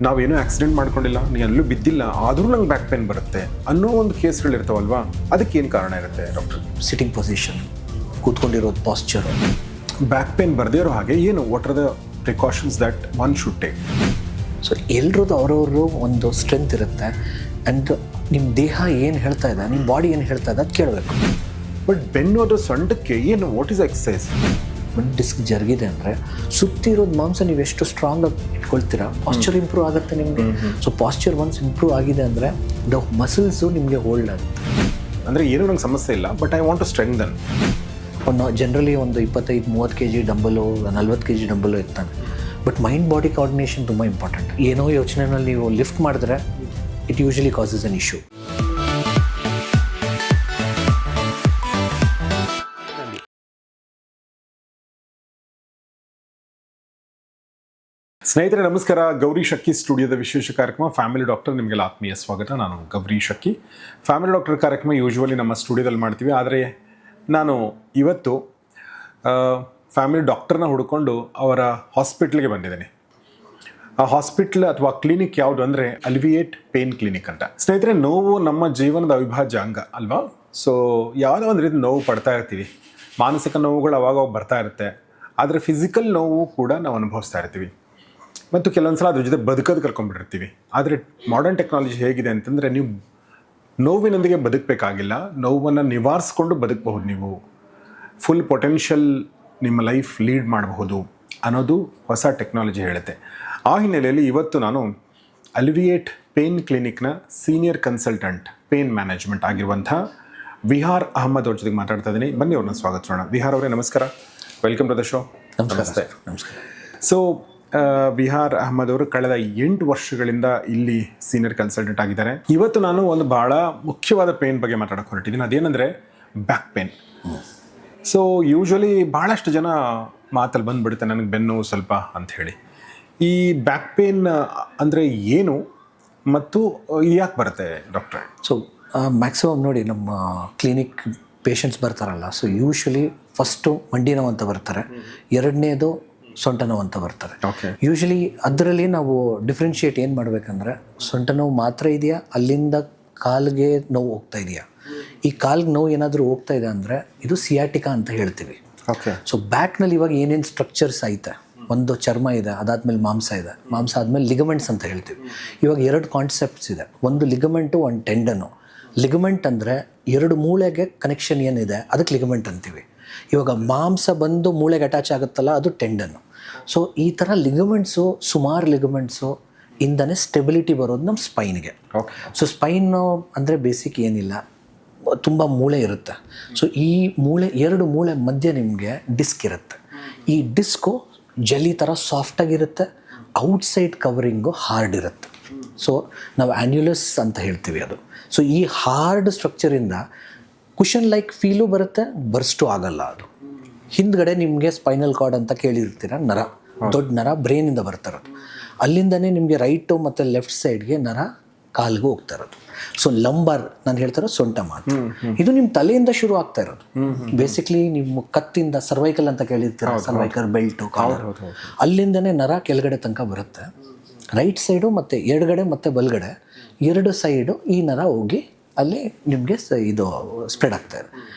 ನಾವೇನೋ ಆಕ್ಸಿಡೆಂಟ್ ಮಾಡ್ಕೊಂಡಿಲ್ಲ, ನೀ ಎಲ್ಲೂ ಬಿದ್ದಿಲ್ಲ, ಆದರೂ ನಂಗೆ ಬ್ಯಾಕ್ ಪೇನ್ ಬರುತ್ತೆ ಅನ್ನೋ ಒಂದು ಕೇಸ್ಗಳಿರ್ತಾವಲ್ವಾ, ಅದಕ್ಕೆ ಏನು ಕಾರಣ ಇರುತ್ತೆ ಡಾಕ್ಟರ್? ಸಿಟ್ಟಿಂಗ್ ಪೊಸಿಷನ್, ಕೂತ್ಕೊಂಡಿರೋದು ಪಾಸ್ಚರ್. ಬ್ಯಾಕ್ ಪೇನ್ ಬರದೇ ಇರೋ ಹಾಗೆ ಏನು, what are the precautions that one should take? So ಎಲ್ರದ್ದು ಅವ್ರವ್ರು ಒಂದು ಸ್ಟ್ರೆಂತ್ ಇರುತ್ತೆ. ಆ್ಯಂಡ್ ನಿಮ್ಮ ದೇಹ ಏನು ಹೇಳ್ತಾ ಇದೆ, ನಿಮ್ಮ ಬಾಡಿ ಏನು ಹೇಳ್ತಾ ಇದೆ ಅದು ಕೇಳಬೇಕು. ಬಟ್ ಬೆನ್ನು ಅದು ಸೊಂಟಕ್ಕೆ ಏನು, ವಾಟ್ ಈಸ್ ಎಕ್ಸಸೈಸ್? ಡಿಸ್ಕ್ ಜರುಗಿದೆ ಅಂದರೆ ಸುತ್ತಿರೋದು ಮಾಂಸ ನೀವು ಎಷ್ಟು ಸ್ಟ್ರಾಂಗಾಗಿ ಇಟ್ಕೊಳ್ತೀರಾ, ಪಾಸ್ಚರ್ ಇಂಪ್ರೂವ್ ಆಗುತ್ತೆ ನಿಮಗೆ. ಸೊ ಪಾಸ್ಚರ್ ಒನ್ಸ್ ಇಂಪ್ರೂವ್ ಆಗಿದೆ ಅಂದರೆ ದ ಮಸಲ್ಸು ನಿಮಗೆ ಹೋಲ್ಡ್ ಆಗುತ್ತೆ. ಅಂದರೆ ಏನೂ ನಂಗೆ ಸಮಸ್ಯೆ ಇಲ್ಲ, ಬಟ್ ಐ ವಾಂಟ್ ಟು ಸ್ಟ್ರೆಂಗ್ದನ್. ಒಂದು ಜನರಲಿ ಒಂದು 25-30 kg ಡಂಬಲು, 40 kg ಡಂಬಲು ಇರ್ತಾನೆ. ಬಟ್ ಮೈಂಡ್ ಬಾಡಿ ಕೋಆರ್ಡಿನೇಷನ್ ತುಂಬ ಇಂಪಾರ್ಟೆಂಟ್. ಏನೋ ಯೋಚನೆಯಲ್ಲಿ ನೀವು ಲಿಫ್ಟ್ ಮಾಡಿದ್ರೆ it usually causes an issue. ಸ್ನೇಹಿತರೆ ನಮಸ್ಕಾರ. ಗೌರಿ ಶಕ್ಕಿ ಸ್ಟುಡಿಯೋದ ವಿಶೇಷ ಕಾರ್ಯಕ್ರಮ ಫ್ಯಾಮಿಲಿ ಡಾಕ್ಟರ್, ನಿಮಗೆಲ್ಲ ಆತ್ಮೀಯ ಸ್ವಾಗತ. ನಾನು ಗೌರಿ ಶಕ್ಕಿ. ಫ್ಯಾಮಿಲಿ ಡಾಕ್ಟರ್ ಕಾರ್ಯಕ್ರಮ ಯೂಶ್ವಲಿ ನಮ್ಮ ಸ್ಟುಡಿಯೋದಲ್ಲಿ ಮಾಡ್ತೀವಿ, ಆದರೆ ನಾನು ಇವತ್ತು ಫ್ಯಾಮಿಲಿ ಡಾಕ್ಟರ್ನ ಹುಡ್ಕೊಂಡು ಅವರ ಹಾಸ್ಪಿಟ್ಲಿಗೆ ಬಂದಿದ್ದೀನಿ. ಆ ಹಾಸ್ಪಿಟ್ಲ್ ಅಥವಾ ಕ್ಲಿನಿಕ್ ಯಾವುದು ಅಂದರೆ ಅಲ್ವಿಯೇಟ್ ಪೇನ್ ಕ್ಲಿನಿಕ್ ಅಂತ. ಸ್ನೇಹಿತರೆ, ನೋವು ನಮ್ಮ ಜೀವನದ ಅವಿಭಾಜ್ಯ ಅಂಗ ಅಲ್ವಾ? ಸೊ ಯಾವುದೋ ಒಂದು ರೀತಿ ನೋವು ಪಡ್ತಾ ಇರ್ತೀವಿ. ಮಾನಸಿಕ ನೋವುಗಳು ಅವಾಗ ಬರ್ತಾ ಇರುತ್ತೆ, ಆದರೆ ಫಿಸಿಕಲ್ ನೋವು ಕೂಡ ನಾವು ಅನುಭವಿಸ್ತಾ ಇರ್ತೀವಿ ಮತ್ತು ಕೆಲವೊಂದು ಸಲ ಅದ್ರ ಜೊತೆ ಬದುಕೋದು ಕರ್ಕೊಂಡ್ಬಿಟ್ಟಿರ್ತೀವಿ. ಆದರೆ ಮಾಡರ್ನ್ ಟೆಕ್ನಾಲಜಿ ಹೇಗಿದೆ ಅಂತಂದರೆ, ನೀವು ನೋವಿನೊಂದಿಗೆ ಬದುಕಬೇಕಾಗಿಲ್ಲ, ನೋವನ್ನು ನಿವಾರಿಸ್ಕೊಂಡು ಬದುಕಬಹುದು. ನೀವು ಫುಲ್ ಪೊಟೆನ್ಷಿಯಲ್ ನಿಮ್ಮ ಲೈಫ್ ಲೀಡ್ ಮಾಡಬಹುದು ಅನ್ನೋದು ಹೊಸ ಟೆಕ್ನಾಲಜಿ ಹೇಳುತ್ತೆ. ಆ ಹಿನ್ನೆಲೆಯಲ್ಲಿ ಇವತ್ತು ನಾನು ಅಲ್ವಿಯೇಟ್ ಪೇನ್ ಕ್ಲಿನಿಕ್ನ ಸೀನಿಯರ್ ಕನ್ಸಲ್ಟೆಂಟ್ ಪೇನ್ ಮ್ಯಾನೇಜ್ಮೆಂಟ್ ಆಗಿರುವಂಥ ವಿಹಾರ್ ಅಹಮದ್ ಅವ್ರ ಜೊತೆಗೆ ಮಾತಾಡ್ತಾ ಇದ್ದೀನಿ. ಬನ್ನಿ ಅವ್ರನ್ನ ಸ್ವಾಗತಿಸೋಣ. ವಿಹಾರ್ ಅವರೇ ನಮಸ್ಕಾರ, ವೆಲ್ಕಮ್ ಟು ದ ಶೋ. ನಮಸ್ತೆ. ನಮಸ್ಕಾರ. ಸೊ ವಿಹಾರ್ ಅಹಮದ್ ಅವರು ಕಳೆದ 8 ವರ್ಷಗಳಿಂದ ಇಲ್ಲಿ ಸೀನಿಯರ್ ಕನ್ಸಲ್ಟೆಂಟ್ ಆಗಿದ್ದಾರೆ. ಇವತ್ತು ನಾನು ಒಂದು ಭಾಳ ಮುಖ್ಯವಾದ ಪೇನ್ ಬಗ್ಗೆ ಮಾತಾಡೋಕೆ ಹೊರಟಿದ್ದೀನಿ. ಅದೇನೆಂದರೆ ಬ್ಯಾಕ್ ಪೇನ್. ಸೊ ಯೂಶ್ವಲಿ ಭಾಳಷ್ಟು ಜನ ಮಾತಲ್ಲಿ ಬಂದುಬಿಡುತ್ತೆ, ನನಗೆ ಬೆನ್ನು ಸ್ವಲ್ಪ ಅಂತ ಹೇಳಿ. ಈ ಬ್ಯಾಕ್ ಪೇನ್ ಅಂದರೆ ಏನು ಮತ್ತು ಯಾಕೆ ಬರುತ್ತೆ ಡಾಕ್ಟ್ರೆ? ಸೊ ಮ್ಯಾಕ್ಸಿಮಮ್ ನೋಡಿ, ನಮ್ಮ ಕ್ಲಿನಿಕ್ ಪೇಷಂಟ್ಸ್ ಬರ್ತಾರಲ್ಲ, ಸೊ ಯೂಶ್ವಲಿ ಫಸ್ಟು ಮಂಡಿ ನೋವು ಅಂತ ಬರ್ತಾರೆ, ಎರಡನೇದು ಸೊಂಟ ನೋವು ಅಂತ ಬರ್ತಾರೆ. ಯೂಶಲಿ ಅದರಲ್ಲಿ ನಾವು ಡಿಫ್ರೆನ್ಷಿಯೇಟ್ ಏನು ಮಾಡಬೇಕಂದ್ರೆ, ಸೊಂಟ ನೋವು ಮಾತ್ರ ಇದೆಯಾ, ಅಲ್ಲಿಂದ ಕಾಲಿಗೆ ನೋವು ಹೋಗ್ತಾ ಇದೆಯಾ. ಈ ಕಾಲಿಗೆ ನೋವು ಏನಾದರೂ ಹೋಗ್ತಾ ಇದೆ ಅಂದರೆ ಇದು ಸಿಯಾಟಿಕಾ ಅಂತ ಹೇಳ್ತೀವಿ. ಸೊ ಬ್ಯಾಕ್ನಲ್ಲಿ ಇವಾಗ ಏನೇನು ಸ್ಟ್ರಕ್ಚರ್ಸ್ ಐತೆ, ಒಂದು ಚರ್ಮ ಇದೆ, ಅದಾದಮೇಲೆ ಮಾಂಸ ಇದೆ, ಮಾಂಸ ಆದಮೇಲೆ ಲಿಗಮೆಂಟ್ಸ್ ಅಂತ ಹೇಳ್ತೀವಿ. ಇವಾಗ 2 ಕಾನ್ಸೆಪ್ಟ್ಸ್ ಇದೆ, ಒಂದು ಲಿಗಮೆಂಟು, ಒಂದು ಟೆಂಡನು. ಲಿಗಮೆಂಟ್ ಅಂದರೆ 2 ಮೂಳೆಗೆ ಕನೆಕ್ಷನ್ ಏನಿದೆ ಅದಕ್ಕೆ ಲಿಗಮೆಂಟ್ ಅಂತೀವಿ. ಇವಾಗ ಮಾಂಸ ಬಂದು ಮೂಳೆಗೆ ಅಟ್ಯಾಚ್ ಆಗುತ್ತಲ್ಲ, ಅದು ಟೆಂಡನ್ನು. ಸೊ ಈ ಥರ ಲಿಗಮೆಂಟ್ಸು, ಸುಮಾರು ಲಿಗಮೆಂಟ್ಸು ಇಂದನೇ ಸ್ಟೆಬಿಲಿಟಿ ಬರೋದು ನಮ್ಮ ಸ್ಪೈನ್ಗೆ. ಸೊ ಸ್ಪೈನು ಅಂದರೆ ಬೇಸಿಕ್ ಏನಿಲ್ಲ, ತುಂಬ ಮೂಳೆ ಇರುತ್ತೆ. ಸೊ ಈ ಮೂಳೆ, 2 ಮೂಳೆ ಮಧ್ಯೆ ನಿಮಗೆ ಡಿಸ್ಕ್ ಇರುತ್ತೆ. ಈ ಡಿಸ್ಕು ಜೆಲ್ಲಿ ಥರ ಸಾಫ್ಟಾಗಿರುತ್ತೆ, ಔಟ್ಸೈಡ್ ಕವರಿಂಗು ಹಾರ್ಡ್ ಇರುತ್ತೆ. ಸೊ ನಾವು ಆ್ಯನ್ಯುಲಸ್ ಅಂತ ಹೇಳ್ತೀವಿ ಅದು. ಸೊ ಈ ಹಾರ್ಡ್ ಸ್ಟ್ರಕ್ಚರಿಂದ ಕುಷನ್ ಲೈಕ್ ಫೀಲು ಬರುತ್ತೆ, ಬರ್ಸ್ಟು ಆಗಲ್ಲ ಅದು. ಹಿಂದ್ಗಡೆ ನಿಮಗೆ ಸ್ಪೈನಲ್ ಕಾರ್ಡ್ ಅಂತ ಕೇಳಿರ್ತೀರ, ನರ, ದೊಡ್ಡ ನರ ಬ್ರೈನಿಂದ ಬರ್ತಾ ಇರೋದು. ಅಲ್ಲಿಂದನೇ ನಿಮಗೆ ರೈಟು ಮತ್ತು ಲೆಫ್ಟ್ ಸೈಡ್ಗೆ ನರ ಕಾಲಿಗೂ ಹೋಗ್ತಾ ಇರೋದು. ಸೊ ಲಂಬಾರ್ ನಾನು ಹೇಳ್ತಾರೋ ಸೊಂಟ ಮಾತ್ರ. ಇದು ನಿಮ್ಮ ತಲೆಯಿಂದ ಶುರು ಆಗ್ತಾ ಇರೋದು. ಬೇಸಿಕ್ಲಿ ನಿಮ್ಮ ಕತ್ತಿಂದ ಸರ್ವೈಕಲ್ ಅಂತ ಕೇಳಿರ್ತೀರ, ಸರ್ವೈಕಲ್ ಬೆಲ್ಟು, ಕಾಲರ್, ಅಲ್ಲಿಂದನೇ ನರ ಕೆಳಗಡೆ ತನಕ ಬರುತ್ತೆ. ರೈಟ್ ಸೈಡು ಮತ್ತು ಎಡಗಡೆ ಮತ್ತು ಬಲಗಡೆ 2 ಸೈಡು ಈ ನರ ಹೋಗಿ ಅಲ್ಲಿ ನಿಮಗೆ ಇದು ಸ್ಪ್ರೆಡ್ ಆಗ್ತಾಯಿದೆ.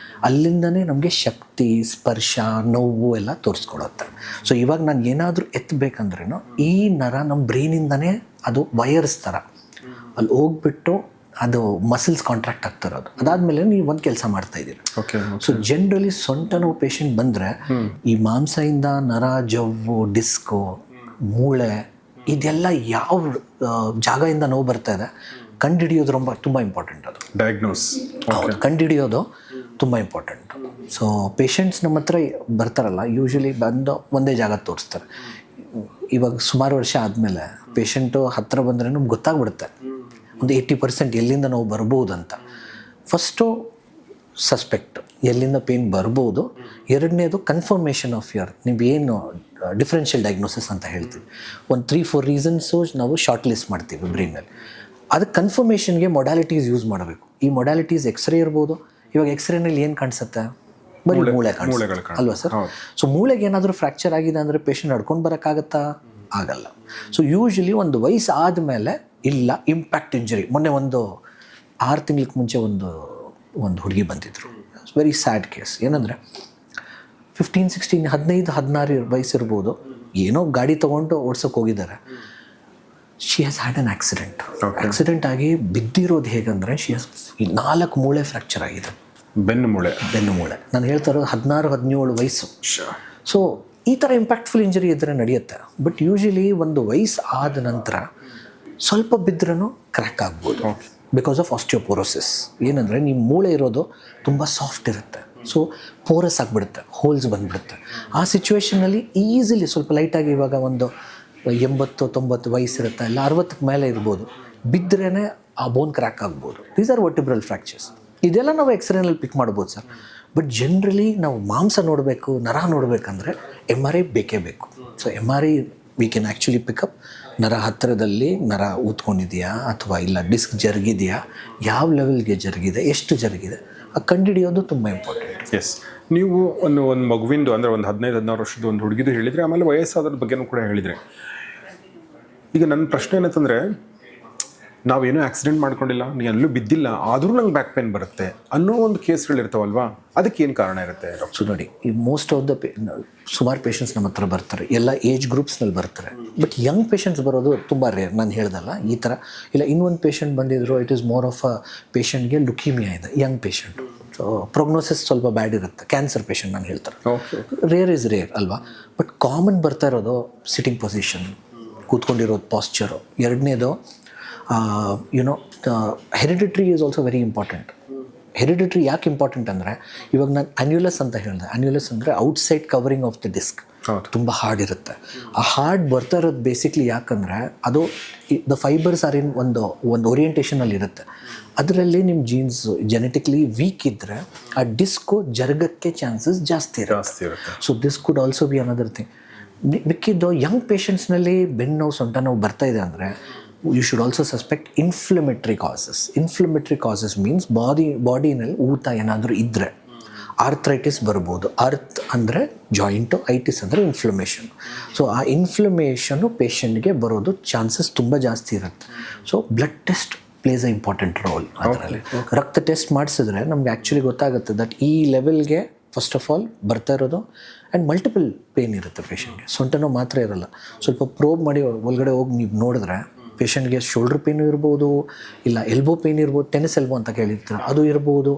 ಅಲ್ಲಿಂದನೇ ನಮಗೆ ಶಕ್ತಿ, ಸ್ಪರ್ಶ, ನೋವು ಎಲ್ಲ ತೋರಿಸ್ಕೊಡುತ್ತೆ. ಸೊ ಇವಾಗ ನಾನು ಏನಾದರೂ ಎತ್ತಬೇಕಂದ್ರೂ ಈ ನರ ನಮ್ಮ ಬ್ರೈನಿಂದನೇ ಅದು ವೈರ್ಸ್ ಥರ ಅಲ್ಲಿ ಹೋಗ್ಬಿಟ್ಟು ಅದು ಮಸಲ್ಸ್ ಕಾಂಟ್ರಾಕ್ಟ್ ಆಗ್ತಿರೋದು. ಅದಾದಮೇಲೆ ನೀವು ಒಂದು ಕೆಲಸ ಮಾಡ್ತಾಯಿದ್ದೀರಿ. ಸೊ ಜನರಲಿ ಸೊಂಟ ನೋವು ಪೇಷಂಟ್ ಬಂದರೆ ಈ ಮಾಂಸದಿಂದ ನರ, ಜವ್ವು, ಡಿಸ್ಕು, ಮೂಳೆ ಇದೆಲ್ಲ ಯಾವ ಜಾಗದಿಂದ ನೋವು ಬರ್ತಾ ಇದೆ ಕಂಡುಹಿಡಿಯೋದು ತುಂಬ ಇಂಪಾರ್ಟೆಂಟ್. ಅದು ಡಯಾಗ್ನೋಸ್, ಹೌದು, ಕಂಡುಹಿಡಿಯೋದು ತುಂಬ ಇಂಪಾರ್ಟೆಂಟು. ಸೊ ಪೇಷಂಟ್ಸ್ ನಮ್ಮ ಹತ್ರ ಬರ್ತಾರಲ್ಲ, ಯೂಶ್ವಲಿ ಬಂದು ಒಂದೇ ಜಾಗ ತೋರಿಸ್ತಾರೆ. ಇವಾಗ ಸುಮಾರು ವರ್ಷ ಆದಮೇಲೆ ಪೇಷಂಟು ಹತ್ತಿರ ಬಂದರೆ ನಮ್ಗೆ ಗೊತ್ತಾಗ್ಬಿಡುತ್ತೆ ಒಂದು 80% ಎಲ್ಲಿಂದ ನೋವು ಬರ್ಬೋದು ಅಂತ. ಫಸ್ಟು ಸಸ್ಪೆಕ್ಟ್ ಎಲ್ಲಿಂದ ಪೇನ್ ಬರ್ಬೋದು, ಎರಡನೇದು ಕನ್ಫರ್ಮೇಷನ್ ಆಫ್ ಯುವರ್ ನೀವೇನು ಡಿಫ್ರೆನ್ಷಿಯಲ್ ಡಯಾಗ್ನೋಸಿಸ್ ಅಂತ ಹೇಳ್ತೀವಿ. ಒಂದು 3-4 ರೀಸನ್ಸು ನಾವು ಶಾರ್ಟ್ ಲಿಸ್ಟ್ ಮಾಡ್ತೀವಿ ಬ್ರೈನಲ್ಲಿ. ಅದಕ್ಕೆ ಕನ್ಫರ್ಮೇಷನ್ಗೆ ಮೊಡ್ಯಾಲಿಟೀಸ್ ಯೂಸ್ ಮಾಡಬೇಕು. ಈ ಮೊಡ್ಯಾಲಿಟೀಸ್ ಎಕ್ಸ್ರೇ ಇರ್ಬೋದು. ಇವಾಗ ಎಕ್ಸ್ರೇನಲ್ಲಿ ಏನು ಕಾಣಿಸುತ್ತೆ, ಬರೀ ಮೂಳೆ ಕಾಣಿಸುತ್ತೆ ಅಲ್ವಾ ಸರ್? ಸೊ ಮೂಳೆಗೆ ಏನಾದರೂ ಫ್ರ್ಯಾಕ್ಚರ್ ಆಗಿದೆ ಅಂದರೆ ಪೇಷಂಟ್ ನಡ್ಕೊಂಡು ಬರೋಕ್ಕಾಗತ್ತಾ? ಆಗಲ್ಲ. ಸೊ ಯೂಶ್ವಲಿ ಒಂದು ವಯಸ್ಸು ಆದಮೇಲೆ ಇಲ್ಲ ಇಂಪ್ಯಾಕ್ಟ್ ಇಂಜರಿ. ಮೊನ್ನೆ ಒಂದು 6 ತಿಂಗಳಿಗೆ ಮುಂಚೆ ಒಂದು ಹುಡುಗಿ ಬಂದಿದ್ರು, ವೆರಿ ಸ್ಯಾಡ್ ಕೇಸ್. ಏನಂದರೆ 15, 16, 15, 16 ವಯಸ್ಸಿರ್ಬೋದು, ಏನೋ ಗಾಡಿ ತೊಗೊಂಡು ಓಡ್ಸೋಕೆ ಹೋಗಿದ್ದಾರೆ. She has had an accident ಆಗಿ ಬಿದ್ದಿರೋದು ಹೇಗಂದರೆ ಶಿ ಹ್ಯಾಸ್ 4 ಮೂಳೆ ಫ್ರ್ಯಾಕ್ಚರ್ ಆಗಿದೆ. ಬೆನ್ನು ಮೂಳೆ. ನಾನು ಹೇಳ್ತಾ ಇರೋದು 16, 17 ವಯಸ್ಸು. ಸೊ ಈ ಥರ ಇಂಪ್ಯಾಕ್ಟ್ಫುಲ್ ಇಂಜರಿ ಇದ್ದರೆ ನಡೆಯುತ್ತೆ. ಬಟ್ ಯೂಶಲಿ ಒಂದು ವಯಸ್ಸು ಆದ ನಂತರ ಸ್ವಲ್ಪ ಬಿದ್ರೂ ಕ್ರ್ಯಾಕ್ ಆಗ್ಬೋದು ಬಿಕಾಸ್ ಆಫ್ ಆಸ್ಟಿಯೋಪೋರೋಸಿಸ್. ಏನಂದರೆ ನಿಮ್ಮ ಮೂಳೆ ಇರೋದು ತುಂಬ ಸಾಫ್ಟ್ ಇರುತ್ತೆ, ಸೊ ಪೋರಸ್ ಆಗಿಬಿಡುತ್ತೆ, ಹೋಲ್ಸ್ ಬಂದುಬಿಡುತ್ತೆ. ಆ ಸಿಚುವೇಷನಲ್ಲಿ ಈಸಿಲಿ ಸ್ವಲ್ಪ ಲೈಟಾಗಿ ಇವಾಗ ಒಂದು 80, 90 ವಯಸ್ಸಿರುತ್ತೆ, ಇಲ್ಲ 60ಕ್ಕೆ ಮೇಲೆ ಇರ್ಬೋದು, ಬಿದ್ದರೆ ಆ ಬೋನ್ ಕ್ರ್ಯಾಕ್ ಆಗ್ಬೋದು. These are vertebral fractures. ಇದೆಲ್ಲ ನಾವು ಎಕ್ಸ್ರೇನಲ್ಲಿ ಪಿಕ್ ಮಾಡ್ಬೋದು ಸರ್. ಬಟ್ ಜನರಲಿ ನಾವು ಮಾಂಸ ನೋಡಬೇಕು, ನರ ನೋಡಬೇಕಂದ್ರೆ MRI ಬೇಕೇ ಬೇಕು. So MRI we can actually pickup ನರ ಹತ್ತಿರದಲ್ಲಿ ನರ ಊದ್ಕೊಂಡಿದೆಯಾ ಅಥವಾ ಇಲ್ಲ ಡಿಸ್ಕ್ ಜರುಗಿದೆಯಾ, ಯಾವ ಲೆವೆಲ್ಗೆ ಜರುಗಿದೆ, ಎಷ್ಟು ಜರುಗಿದೆ, ಆ ಕಂಡುಹಿಡಿಯೋದು ತುಂಬ ಇಂಪಾರ್ಟೆಂಟ್. ಎಸ್, ನೀವು ಒಂದು ಮಗುವಿಂದು ಅಂದರೆ ಒಂದು 15-16 ವರ್ಷದ ಒಂದು ಹುಡುಗಿದು ಹೇಳಿದರೆ, ಆಮೇಲೆ ವಯಸ್ಸಾದ್ರ ಬಗ್ಗೆನೂ ಕೂಡ ಹೇಳಿದರೆ. ಈಗ ನನ್ನ ಪ್ರಶ್ನೆ ಏನಂತಂದರೆ, ನಾವೇನೂ ಆಕ್ಸಿಡೆಂಟ್ ಮಾಡ್ಕೊಂಡಿಲ್ಲ, ನೀವು ಎಲ್ಲೂ ಬಿದ್ದಿಲ್ಲ, ಆದರೂ ನಂಗೆ ಬ್ಯಾಕ್ ಪೇನ್ ಬರುತ್ತೆ ಅನ್ನೋ ಒಂದು ಕೇಸ್ಗಳಿರ್ತಾವಲ್ವಾ, ಅದಕ್ಕೆ ಏನು ಕಾರಣ ಇರುತ್ತೆ? ಸೊ ನೋಡಿ, ಈ ಮೋಸ್ಟ್ ಆಫ್ ದ ಸುಮಾರು ಪೇಷಂಟ್ಸ್ ನಮ್ಮ ಹತ್ರ ಬರ್ತಾರೆ, ಎಲ್ಲ ಏಜ್ ಗ್ರೂಪ್ಸ್ನಲ್ಲಿ ಬರ್ತಾರೆ. ಬಟ್ ಯಂಗ್ ಪೇಷಂಟ್ಸ್ ಬರೋದು ತುಂಬ ರೇರ್. ನಾನು ಹೇಳ್ದಲ್ಲ ಈ ಥರ ಇಲ್ಲ. ಇನ್ನೊಂದು ಪೇಷಂಟ್ ಬಂದಿದ್ರು, it is more of a ಪೇಷಂಟ್ಗೆ ಲುಕೀಮಿಯಾ ಇದೆ, ಯಂಗ್ ಪೇಷಂಟು. ಸೊ ಪ್ರೊಗ್ನೋಸಿಸ್ ಸ್ವಲ್ಪ ಬ್ಯಾಡ್ ಇರುತ್ತೆ, ಕ್ಯಾನ್ಸರ್ ಪೇಷಂಟ್ ನಾನು ಹೇಳ್ತಾರೆ. ರೇರ್ ಇಸ್ ರೇರ್ ಅಲ್ವಾ. ಬಟ್ ಕಾಮನ್ ಬರ್ತಾ ಇರೋದು ಸಿಟ್ಟಿಂಗ್ ಪೊಸಿಷನ್, ಕೂತ್ಕೊಂಡಿರೋದು ಪಾಸ್ಚರು. ಎರಡನೇದು you know heredity is also very important. Heredity ಯಾಕೆ ಇಂಪಾರ್ಟೆಂಟ್ ಅಂದರೆ, ಇವಾಗ ನಾನು ಅನ್ಯುಲಸ್ ಅಂತ ಹೇಳಿದೆ. ಅನ್ಯುಲಸ್ ಅಂದರೆ outside covering of the disc, ತುಂಬ ಹಾರ್ಡ್ ಇರುತ್ತೆ. ಆ ಹಾರ್ಡ್ ಬರ್ತಾ ಇರೋದು ಬೇಸಿಕ್ಲಿ ಯಾಕಂದರೆ ಅದು ದ ಫೈಬರ್ಸ್ ಆರ್ ಇನ್ ಒಂದು ಓರಿಯೆಂಟೇಷನಲ್ಲಿ ಇರುತ್ತೆ. ಅದರಲ್ಲಿ ನಿಮ್ಮ ಜೀನ್ಸ್ ಜೆನೆಟಿಕ್ಲಿ ವೀಕ್ ಇದ್ದರೆ ಆ ಡಿಸ್ಕು ಜರುಗಕ್ಕೆ ಚಾನ್ಸಸ್ ಜಾಸ್ತಿ ಇರುತ್ತೆ. So this could also be another thing. ಮಿಕ್ಕಿದ್ದು ಯಂಗ್ ಪೇಷಂಟ್ಸ್ನಲ್ಲಿ ಬೆನ್ನು ನೋವು, ಸೊಂಟ ನೋವು ಬರ್ತಾ ಇದೆ ಅಂದರೆ you should also suspect inflammatory causes. Inflammatory causes means ಬಾಡಿನಲ್ಲಿ ಊತ ಏನಾದರೂ ಇದ್ದರೆ ಆರ್ಥ್ರೈಟಿಸ್ ಬರ್ಬೋದು. ಅರ್ತ್ ಅಂದರೆ ಜಾಯಿಂಟು, ಐಟಿಸ್ ಅಂದರೆ ಇನ್ಫ್ಲಮೇಷನ್. ಸೊ ಆ ಇನ್ಫ್ಲಮೇಷನ್ನು ಪೇಷಂಟ್ಗೆ ಬರೋದು ಚಾನ್ಸಸ್ ತುಂಬ ಜಾಸ್ತಿ ಇರುತ್ತೆ. ಸೊ ಬ್ಲಡ್ ಟೆಸ್ಟ್ ಪ್ಲೇಸ್ ಅ ಇಂಪಾರ್ಟೆಂಟ್ ರೋಲ್ ಅದರಲ್ಲಿ. ರಕ್ತ ಟೆಸ್ಟ್ ಮಾಡಿಸಿದ್ರೆ ನಮ್ಗೆ ಆ್ಯಕ್ಚುಲಿ ಗೊತ್ತಾಗುತ್ತೆ ದಟ್ ಈ ಲೆವೆಲ್ಗೆ ಫಸ್ಟ್ ಆಫ್ ಆಲ್ ಬರ್ತಾ ಇರೋದು. ಆ್ಯಂಡ್ ಮಲ್ಟಿಪಲ್ ಪೇನ್ ಇರುತ್ತೆ ಪೇಷಂಟ್ಗೆ, ಸೊಂಟನೋ ಮಾತ್ರ ಇರೋಲ್ಲ. ಸ್ವಲ್ಪ ಪ್ರೋಬ್ ಮಾಡಿ ಒಳಗಡೆ ಹೋಗಿ ನೀವು ನೋಡಿದ್ರೆ ಪೇಷಂಟ್ಗೆ ಶೋಲ್ಡ್ರ್ ಪೇನು ಇರ್ಬೋದು, ಇಲ್ಲ ಎಲ್ಬೋ ಪೇನ್ ಇರ್ಬೋದು, ಟೆನಿಸ್ ಎಲ್ಬೋ ಅಂತ ಕೇಳಿರ್ತಾರೆ, ಅದು ಇರ್ಬೋದು.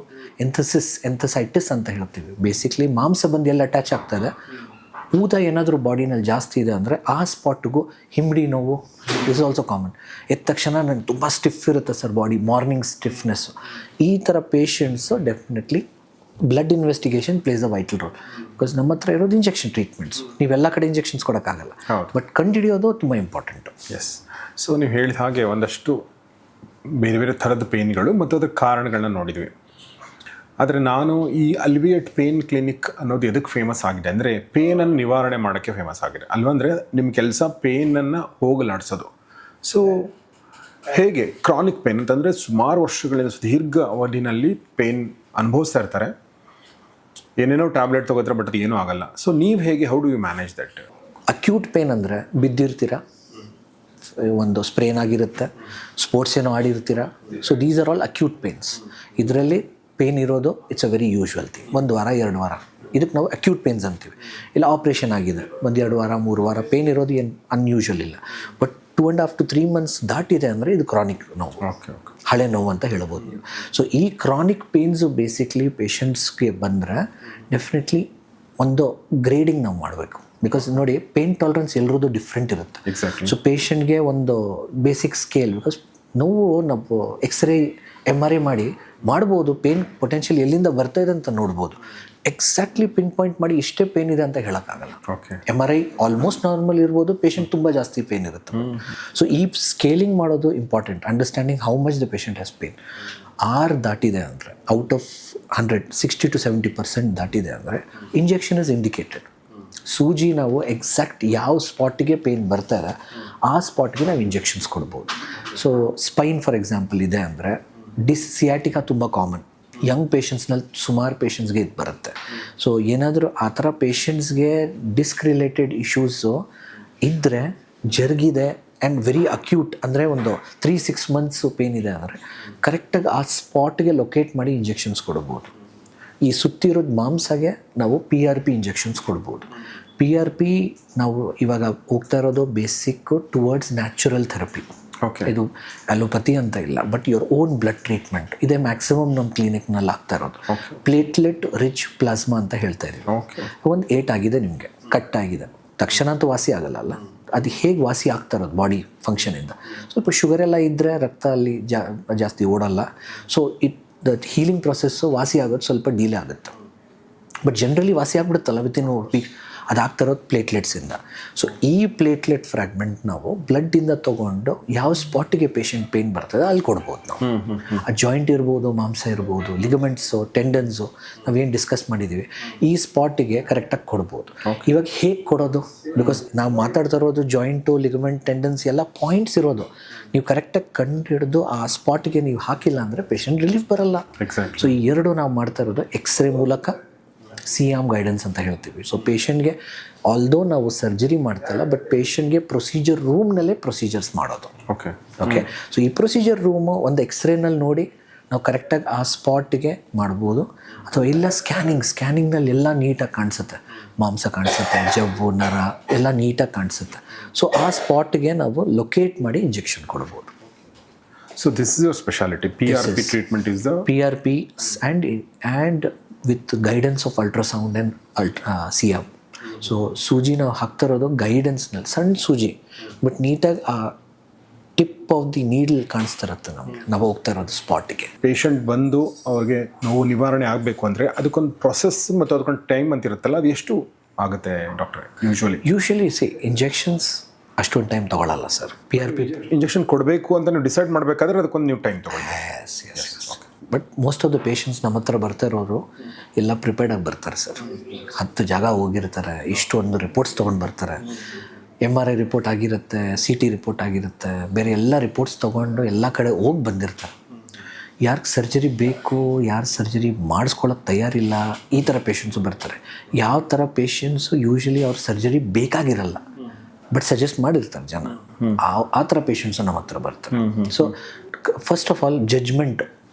ಎಂಥಸೈಟಿಸ್ ಅಂತ ಹೇಳ್ತೀವಿ. ಬೇಸಿಕ್ಲಿ ಮಾಂಸ ಬಂದು ಎಲ್ಲ ಅಟ್ಯಾಚ್ ಆಗ್ತದೆ. ಊತ ಏನಾದರೂ ಬಾಡಿನಲ್ಲಿ ಜಾಸ್ತಿ ಇದೆ ಅಂದರೆ ಆ ಸ್ಪಾಟ್ಗೂ ಹಿಮ್ಡಿ ನೋವು ಇಸ್ ಆಲ್ಸೋ ಕಾಮನ್. ಎದ್ದ ತಕ್ಷಣ ನನಗೆ ತುಂಬ ಸ್ಟಿಫ್ ಇರುತ್ತೆ ಸರ್ ಬಾಡಿ, ಮಾರ್ನಿಂಗ್ ಸ್ಟಿಫ್ನೆಸ್ಸು. ಈ ಥರ patients definitely blood investigation place a vital role. Because ನಮ್ಮ ಹತ್ರ ಇರೋದು ಇಂಜೆಕ್ಷನ್ ಟ್ರೀಟ್ಮೆಂಟ್ಸ್, ನೀವೆಲ್ಲ ಕಡೆ ಇಂಜೆಕ್ಷನ್ಸ್ ಕೊಡೋಕ್ಕಾಗಲ್ಲ. ಬಟ್ ಕಂಡುಹಿಡಿಯೋದು ತುಂಬ ಇಂಪಾರ್ಟೆಂಟು. ಎಸ್. ಸೊ ನೀವು ಹೇಳಿದ ಹಾಗೆ ಒಂದಷ್ಟು ಬೇರೆ ಬೇರೆ ಥರದ ಪೇನ್ಗಳು ಮತ್ತು ಅದಕ್ಕೆ ಕಾರಣಗಳನ್ನ ನೋಡಿದ್ವಿ. ಆದರೆ ನಾನು ಈ ಅಲ್ವಿಯೇಟ್ ಪೇನ್ ಕ್ಲಿನಿಕ್ ಅನ್ನೋದು ಎದಕ್ಕೆ ಫೇಮಸ್ ಆಗಿದೆ ಅಂದರೆ, ಪೇನನ್ನು ನಿವಾರಣೆ ಮಾಡೋಕ್ಕೆ ಫೇಮಸ್ ಆಗಿದೆ ಅಲ್ವಾ. ಅಂದರೆ ನಿಮ್ಮ ಕೆಲಸ ಪೇನನ್ನು ಹೋಗಲಾಡಿಸೋದು. ಸೊ ಹೇಗೆ ಕ್ರಾನಿಕ್ ಪೇನ್ ಅಂತಂದರೆ ಸುಮಾರು ವರ್ಷಗಳಿಂದ ದೀರ್ಘ ಅವಧಿನಲ್ಲಿ ಪೇನ್ ಅನುಭವಿಸ್ತಾ ಇರ್ತಾರೆ, ಏನೇನೋ ಟ್ಯಾಬ್ಲೆಟ್ ತೊಗೋತಾರೆ, ಬಟ್ ಅದು ಏನೂ ಆಗಲ್ಲ. ಸೊ ನೀವು ಹೇಗೆ, how do you manage that? Acute pain ಅಂದರೆ ಬಿದ್ದಿರ್ತೀರ, ಒಂದು ಸ್ಪ್ರೇನ್ ಆಗಿರುತ್ತೆ, ಸ್ಪೋರ್ಟ್ಸ್ ಏನೋ ಆಡಿರ್ತೀರ. So these are all acute pains. ಇದರಲ್ಲಿ ಪೇನ್ ಇರೋದು it's a very usual thing. 1 ವಾರ 2 ವಾರ ಇದಕ್ಕೆ ನಾವು ಅಕ್ಯೂಟ್ ಪೇನ್ಸ್ ಅಂತೀವಿ. ಇಲ್ಲ ಆಪ್ರೇಷನ್ ಆಗಿದೆ 1-2 ವಾರ 3 ವಾರ ಪೇನ್ ಇರೋದು ಏನು ಅನ್ಯೂಶ್ವಲ್ ಇಲ್ಲ. ಬಟ್ 2.5 to 3 months ದಾಟಿದೆ ಅಂದರೆ ಇದು ಕ್ರಾನಿಕ್ ನೋವು, ಹಳೆ ನೋವು ಅಂತ ಹೇಳ್ಬೋದು ನೀವು. ಸೊ ಈ ಕ್ರಾನಿಕ್ ಪೇನ್ಸು ಬೇಸಿಕ್ಲಿ ಪೇಷಂಟ್ಸ್ಗೆ ಬಂದರೆ ಡೆಫಿನೆಟ್ಲಿ ಒಂದು ಗ್ರೇಡಿಂಗ್ ನಾವು ಮಾಡಬೇಕು. ಬಿಕಾಸ್ ನೋಡಿ, ಪೇನ್ ಟಾಲರೆನ್ಸ್ ಎಲ್ಲರದ್ದು ಡಿಫ್ರೆಂಟ್ ಇರುತ್ತೆ. ಸೊ ಪೇಷಂಟ್ಗೆ ಒಂದು ಬೇಸಿಕ್ ಸ್ಕೇಲ್, ಬಿಕಾಸ್ ನೋವು ನಾವು ಎಕ್ಸ್ರೇ MRI ಮಾಡ್ಬೋದು, ಪೇನ್ ಪೊಟೆನ್ಷಿಯಲ್ ಎಲ್ಲಿಂದ ಬರ್ತಾ ಇದೆ ಅಂತ ನೋಡ್ಬೋದು. ಎಕ್ಸಾಕ್ಟ್ಲಿ ಪಿನ್ ಪಾಯಿಂಟ್ ಮಾಡಿ ಇಷ್ಟೇ ಪೇನ್ ಇದೆ ಅಂತ ಹೇಳೋಕ್ಕಾಗಲ್ಲ. MRI ಆಲ್ಮೋಸ್ಟ್ ನಾರ್ಮಲ್ ಇರ್ಬೋದು, ಪೇಷಂಟ್ ತುಂಬ ಜಾಸ್ತಿ ಪೇನ್ ಇರುತ್ತೆ. ಸೊ ಈ ಸ್ಕೇಲಿಂಗ್ ಮಾಡೋದು important. Understanding how much the patient has pain. 6 ದಾಟಿದೆ ಅಂದರೆ, ಔಟ್ ಆಫ್ 100 60 to 70% ದಾಟಿದೆ ಅಂದರೆ ಇಂಜೆಕ್ಷನ್ ಇಸ್ ಇಂಡಿಕೇಟೆಡ್. ಸೂಜಿ ನಾವು ಎಕ್ಸಾಕ್ಟ್ ಯಾವ ಸ್ಪಾಟಿಗೆ ಪೇನ್ ಬರ್ತಾ ಇದೆ ಆ ಸ್ಪಾಟ್ಗೆ ನಾವು ಇಂಜೆಕ್ಷನ್ಸ್ ಕೊಡ್ಬೋದು. ಸೊ ಸ್ಪೈನ್ ಫಾರ್ ಎಕ್ಸಾಂಪಲ್ ಇದೆ ಅಂದರೆ ಸಿಯಾಟಿಕಾ ತುಂಬ ಕಾಮನ್. ಯಂಗ್ ಪೇಷಂಟ್ಸ್ನಲ್ಲಿ ಸುಮಾರು ಪೇಷಂಟ್ಸ್ಗೆ ಇದು ಬರುತ್ತೆ. ಸೊ ಏನಾದರೂ ಆ ಥರ ಪೇಷಂಟ್ಸ್ಗೆ ಡಿಸ್ಕ್ ರಿಲೇಟೆಡ್ ಇಶ್ಯೂಸು ಇದ್ದರೆ ಜರುಗಿದೆ ಆ್ಯಂಡ್ ವೆರಿ ಅಕ್ಯೂಟ್ ಅಂದರೆ ಒಂದು 3-6 ಮಂತ್ಸು ಪೇನ್ ಇದೆ ಅಂದರೆ ಕರೆಕ್ಟಾಗಿ ಆ ಸ್ಪಾಟ್ಗೆ ಲೊಕೇಟ್ ಮಾಡಿ ಇಂಜೆಕ್ಷನ್ಸ್ ಕೊಡ್ಬೋದು. ಈ ಸುತ್ತಿರೋದು ಮಾಂಸಗೆ ನಾವು PRP ಇಂಜೆಕ್ಷನ್ಸ್ ಕೊಡ್ಬೋದು. PRP ನಾವು ಇವಾಗ ಹೋಗ್ತಾ ಇರೋದು basic towards natural therapy. Okay, ಇದು ಅಲೋಪತಿ ಅಂತ ಇಲ್ಲ, but your own blood treatment ಇದೇ ಮ್ಯಾಕ್ಸಿಮಮ್ ನಮ್ಮ ಕ್ಲಿನಿಕ್ನಲ್ಲಿ ಆಗ್ತಾ ಇರೋದು. ಪ್ಲೇಟ್ಲೆಟ್ ರಿಚ್ ಪ್ಲಾಸ್ಮಾ ಅಂತ ಹೇಳ್ತಾ ಇದ್ದೀವಿ. ಓಕೆ, ಒಂದು ಏಟ್ ಆಗಿದೆ ನಿಮಗೆ, ಕಟ್ ಆಗಿದೆ, ತಕ್ಷಣ ಅಂತೂ ವಾಸಿ ಆಗಲ್ಲ. ಅದು ಹೇಗೆ ವಾಸಿ ಆಗ್ತಾ ಇರೋದು ಬಾಡಿ ಫಂಕ್ಷನಿಂದ. ಸ್ವಲ್ಪ ಶುಗರ್ ಎಲ್ಲ ಇದ್ದರೆ ರಕ್ತ ಅಲ್ಲಿ ಜಾಸ್ತಿ ಓಡಲ್ಲ. ಸೊ ದ ಹೀಲಿಂಗ್ ಪ್ರೊಸೆಸ್ಸು ವಾಸಿ ಆಗೋದು ಸ್ವಲ್ಪ ಡಿಲೇ ಆಗುತ್ತೆ. ಬಟ್ ಜನರಲಿ ವಾಸಿ ಆಗ್ಬಿಡುತ್ತಲ್ಲ ವಿತಿನ್ ವೀಕ್. ಅದಾಗ್ತಾ ಇರೋದು ಪ್ಲೇಟ್ಲೆಟ್ಸಿಂದ. ಸೊ ಈ ಪ್ಲೇಟ್ಲೆಟ್ ಫ್ರ್ಯಾಗ್ಮೆಂಟ್ ನಾವು ಬ್ಲಡ್ಡಿಂದ ತೊಗೊಂಡು ಯಾವ ಸ್ಪಾಟಿಗೆ ಪೇಷಂಟ್ ಪೇಯ್ನ್ ಬರ್ತದೆ ಅಲ್ಲಿ ಕೊಡ್ಬೋದು ನಾವು. ಆ ಜಾಯಿಂಟ್ ಇರ್ಬೋದು, ಮಾಂಸ ಇರ್ಬೋದು, ಲಿಗಮೆಂಟ್ಸು, ಟೆಂಡನ್ಸು, ನಾವೇನು ಡಿಸ್ಕಸ್ ಮಾಡಿದ್ದೀವಿ ಈ ಸ್ಪಾಟಿಗೆ ಕರೆಕ್ಟಾಗಿ ಕೊಡ್ಬೋದು. ಇವಾಗ ಹೇಗೆ ಕೊಡೋದು? ಬಿಕಾಸ್ ನಾವು ಮಾತಾಡ್ತಾ ಇರೋದು ಜಾಯಿಂಟು, ಲಿಗಮೆಂಟ್, ಟೆಂಡನ್ಸ್ ಎಲ್ಲ ಪಾಯಿಂಟ್ಸ್ ಇರೋದು. ನೀವು ಕರೆಕ್ಟಾಗಿ ಕಂಡು ಹಿಡಿದು ಆ ಸ್ಪಾಟಿಗೆ ನೀವು ಹಾಕಿಲ್ಲ ಅಂದರೆ ಪೇಷಂಟ್ ರಿಲೀಫ್ ಬರಲ್ಲ. ಸೊ ಈ ಎರಡು ನಾವು ಮಾಡ್ತಾ ಇರೋದು ಎಕ್ಸ್ರೇ ಮೂಲಕ, CM ಗೈಡೆನ್ಸ್ ಅಂತ ಹೇಳ್ತೀವಿ. ಸೊ ಪೇಷಂಟ್ಗೆ ಆಲ್ದೋ ನಾವು ಸರ್ಜರಿ ಮಾಡ್ತಾಯಿಲ್ಲ, ಬಟ್ ಪೇಷಂಟ್ಗೆ ಪ್ರೊಸೀಜರ್ ರೂಮ್ನಲ್ಲೇ ಪ್ರೊಸೀಜರ್ಸ್ ಮಾಡೋದು. ಓಕೆ, ಸೊ ಈ ಪ್ರೊಸೀಜರ್ ರೂಮು ಒಂದು ಎಕ್ಸ್ರೇನಲ್ಲಿ ನೋಡಿ ನಾವು ಕರೆಕ್ಟಾಗಿ ಆ ಸ್ಪಾಟಿಗೆ ಮಾಡ್ಬೋದು. ಅಥವಾ ಇಲ್ಲ ಸ್ಕ್ಯಾನಿಂಗ್ನಲ್ಲಿ ಎಲ್ಲ ನೀಟಾಗಿ ಕಾಣಿಸುತ್ತೆ, ಮಾಂಸ ಕಾಣಿಸುತ್ತೆ, ಜವ್ವು, ನರ ಎಲ್ಲ ನೀಟಾಗಿ ಕಾಣಿಸುತ್ತೆ. ಸೊ ಆ ಸ್ಪಾಟ್ಗೆ ನಾವು ಲೊಕೇಟ್ ಮಾಡಿ ಇಂಜೆಕ್ಷನ್ ಕೊಡ್ಬೋದು. So this is your speciality. PRP treatment is the PRP and with guidance of ultrasound and CM. So ಸೂಜಿ ನಾವು ಹಾಕ್ತಾ ಇರೋದು ಗೈಡೆನ್ಸ್ನಲ್ಲಿ, ಸಣ್ಣ ಸೂಜಿ, ಬಟ್ ನೀಟಾಗಿ ಆ ಟಿಪ್ ಆಫ್ ದಿ ನೀಡಲ್ ಕಾಣಿಸ್ತಾ ಇರುತ್ತೆ ನಮಗೆ ನಾವು ಹೋಗ್ತಾ ಇರೋದು ಸ್ಪಾಟಿಗೆ. ಪೇಷಂಟ್ ಬಂದು ಅವ್ರಿಗೆ ನೋವು ನಿವಾರಣೆ ಆಗಬೇಕು ಅಂದರೆ ಅದಕ್ಕೊಂದು ಪ್ರೊಸೆಸ್ ಮತ್ತು ಅದಕ್ಕೊಂದು ಟೈಮ್ ಅಂತ ಇರುತ್ತಲ್ಲ, ಅದು ಎಷ್ಟು ಆಗುತ್ತೆ ಡಾಕ್ಟ್ರೆ? ಯೂಶ್ವಲಿ ಇಂಜೆಕ್ಷನ್ಸ್ ಅಷ್ಟೊಂದು ಟೈಮ್ ತೊಗೊಳ್ಳಲ್ಲ ಸರ್. PRP ಇಂಜೆಕ್ಷನ್ ಕೊಡಬೇಕು ಅಂತ ನೀವು ಡಿಸೈಡ್ ಮಾಡಬೇಕಾದ್ರೆ ಅದಕ್ಕೊಂದು ನೀವು ಟೈಮ್ ತೊಗೊಳ್ಳಿ. But most of the patients ನಮ್ಮ ಹತ್ರ ಬರ್ತಾ ಇರೋರು ಎಲ್ಲ ಪ್ರಿಪೇರ್ಡ್ ಆಗಿ ಬರ್ತಾರೆ ಸರ್. 10 ಜಾಗ ಹೋಗಿರ್ತಾರೆ, ಇಷ್ಟೊಂದು ರಿಪೋರ್ಟ್ಸ್ ತೊಗೊಂಡು ಬರ್ತಾರೆ. MRI ರಿಪೋರ್ಟ್ ಆಗಿರುತ್ತೆ, CT ರಿಪೋರ್ಟ್ ಆಗಿರುತ್ತೆ, ಬೇರೆ ಎಲ್ಲ ರಿಪೋರ್ಟ್ಸ್ ತೊಗೊಂಡು ಎಲ್ಲ ಕಡೆ ಹೋಗಿ ಬಂದಿರ್ತಾರೆ. ಯಾರಿಗೆ ಸರ್ಜರಿ ಬೇಕು, ಯಾರು ಸರ್ಜರಿ ಮಾಡಿಸ್ಕೊಳ್ಳೋಕೆ ತಯಾರಿಲ್ಲ, ಈ ಥರ ಪೇಷಂಟ್ಸು ಬರ್ತಾರೆ. ಯಾವ ಥರ ಪೇಷಂಟ್ಸು ಯೂಶ್ವಲಿ ಅವ್ರ ಸರ್ಜರಿ ಬೇಕಾಗಿರಲ್ಲ, ಬಟ್ ಸಜೆಸ್ಟ್ ಮಾಡಿರ್ತಾರೆ ಜನ, ಆ ಥರ ಪೇಷಂಟ್ಸು ನಮ್ಮ ಹತ್ರ ಬರ್ತಾರೆ. So first of all judgement,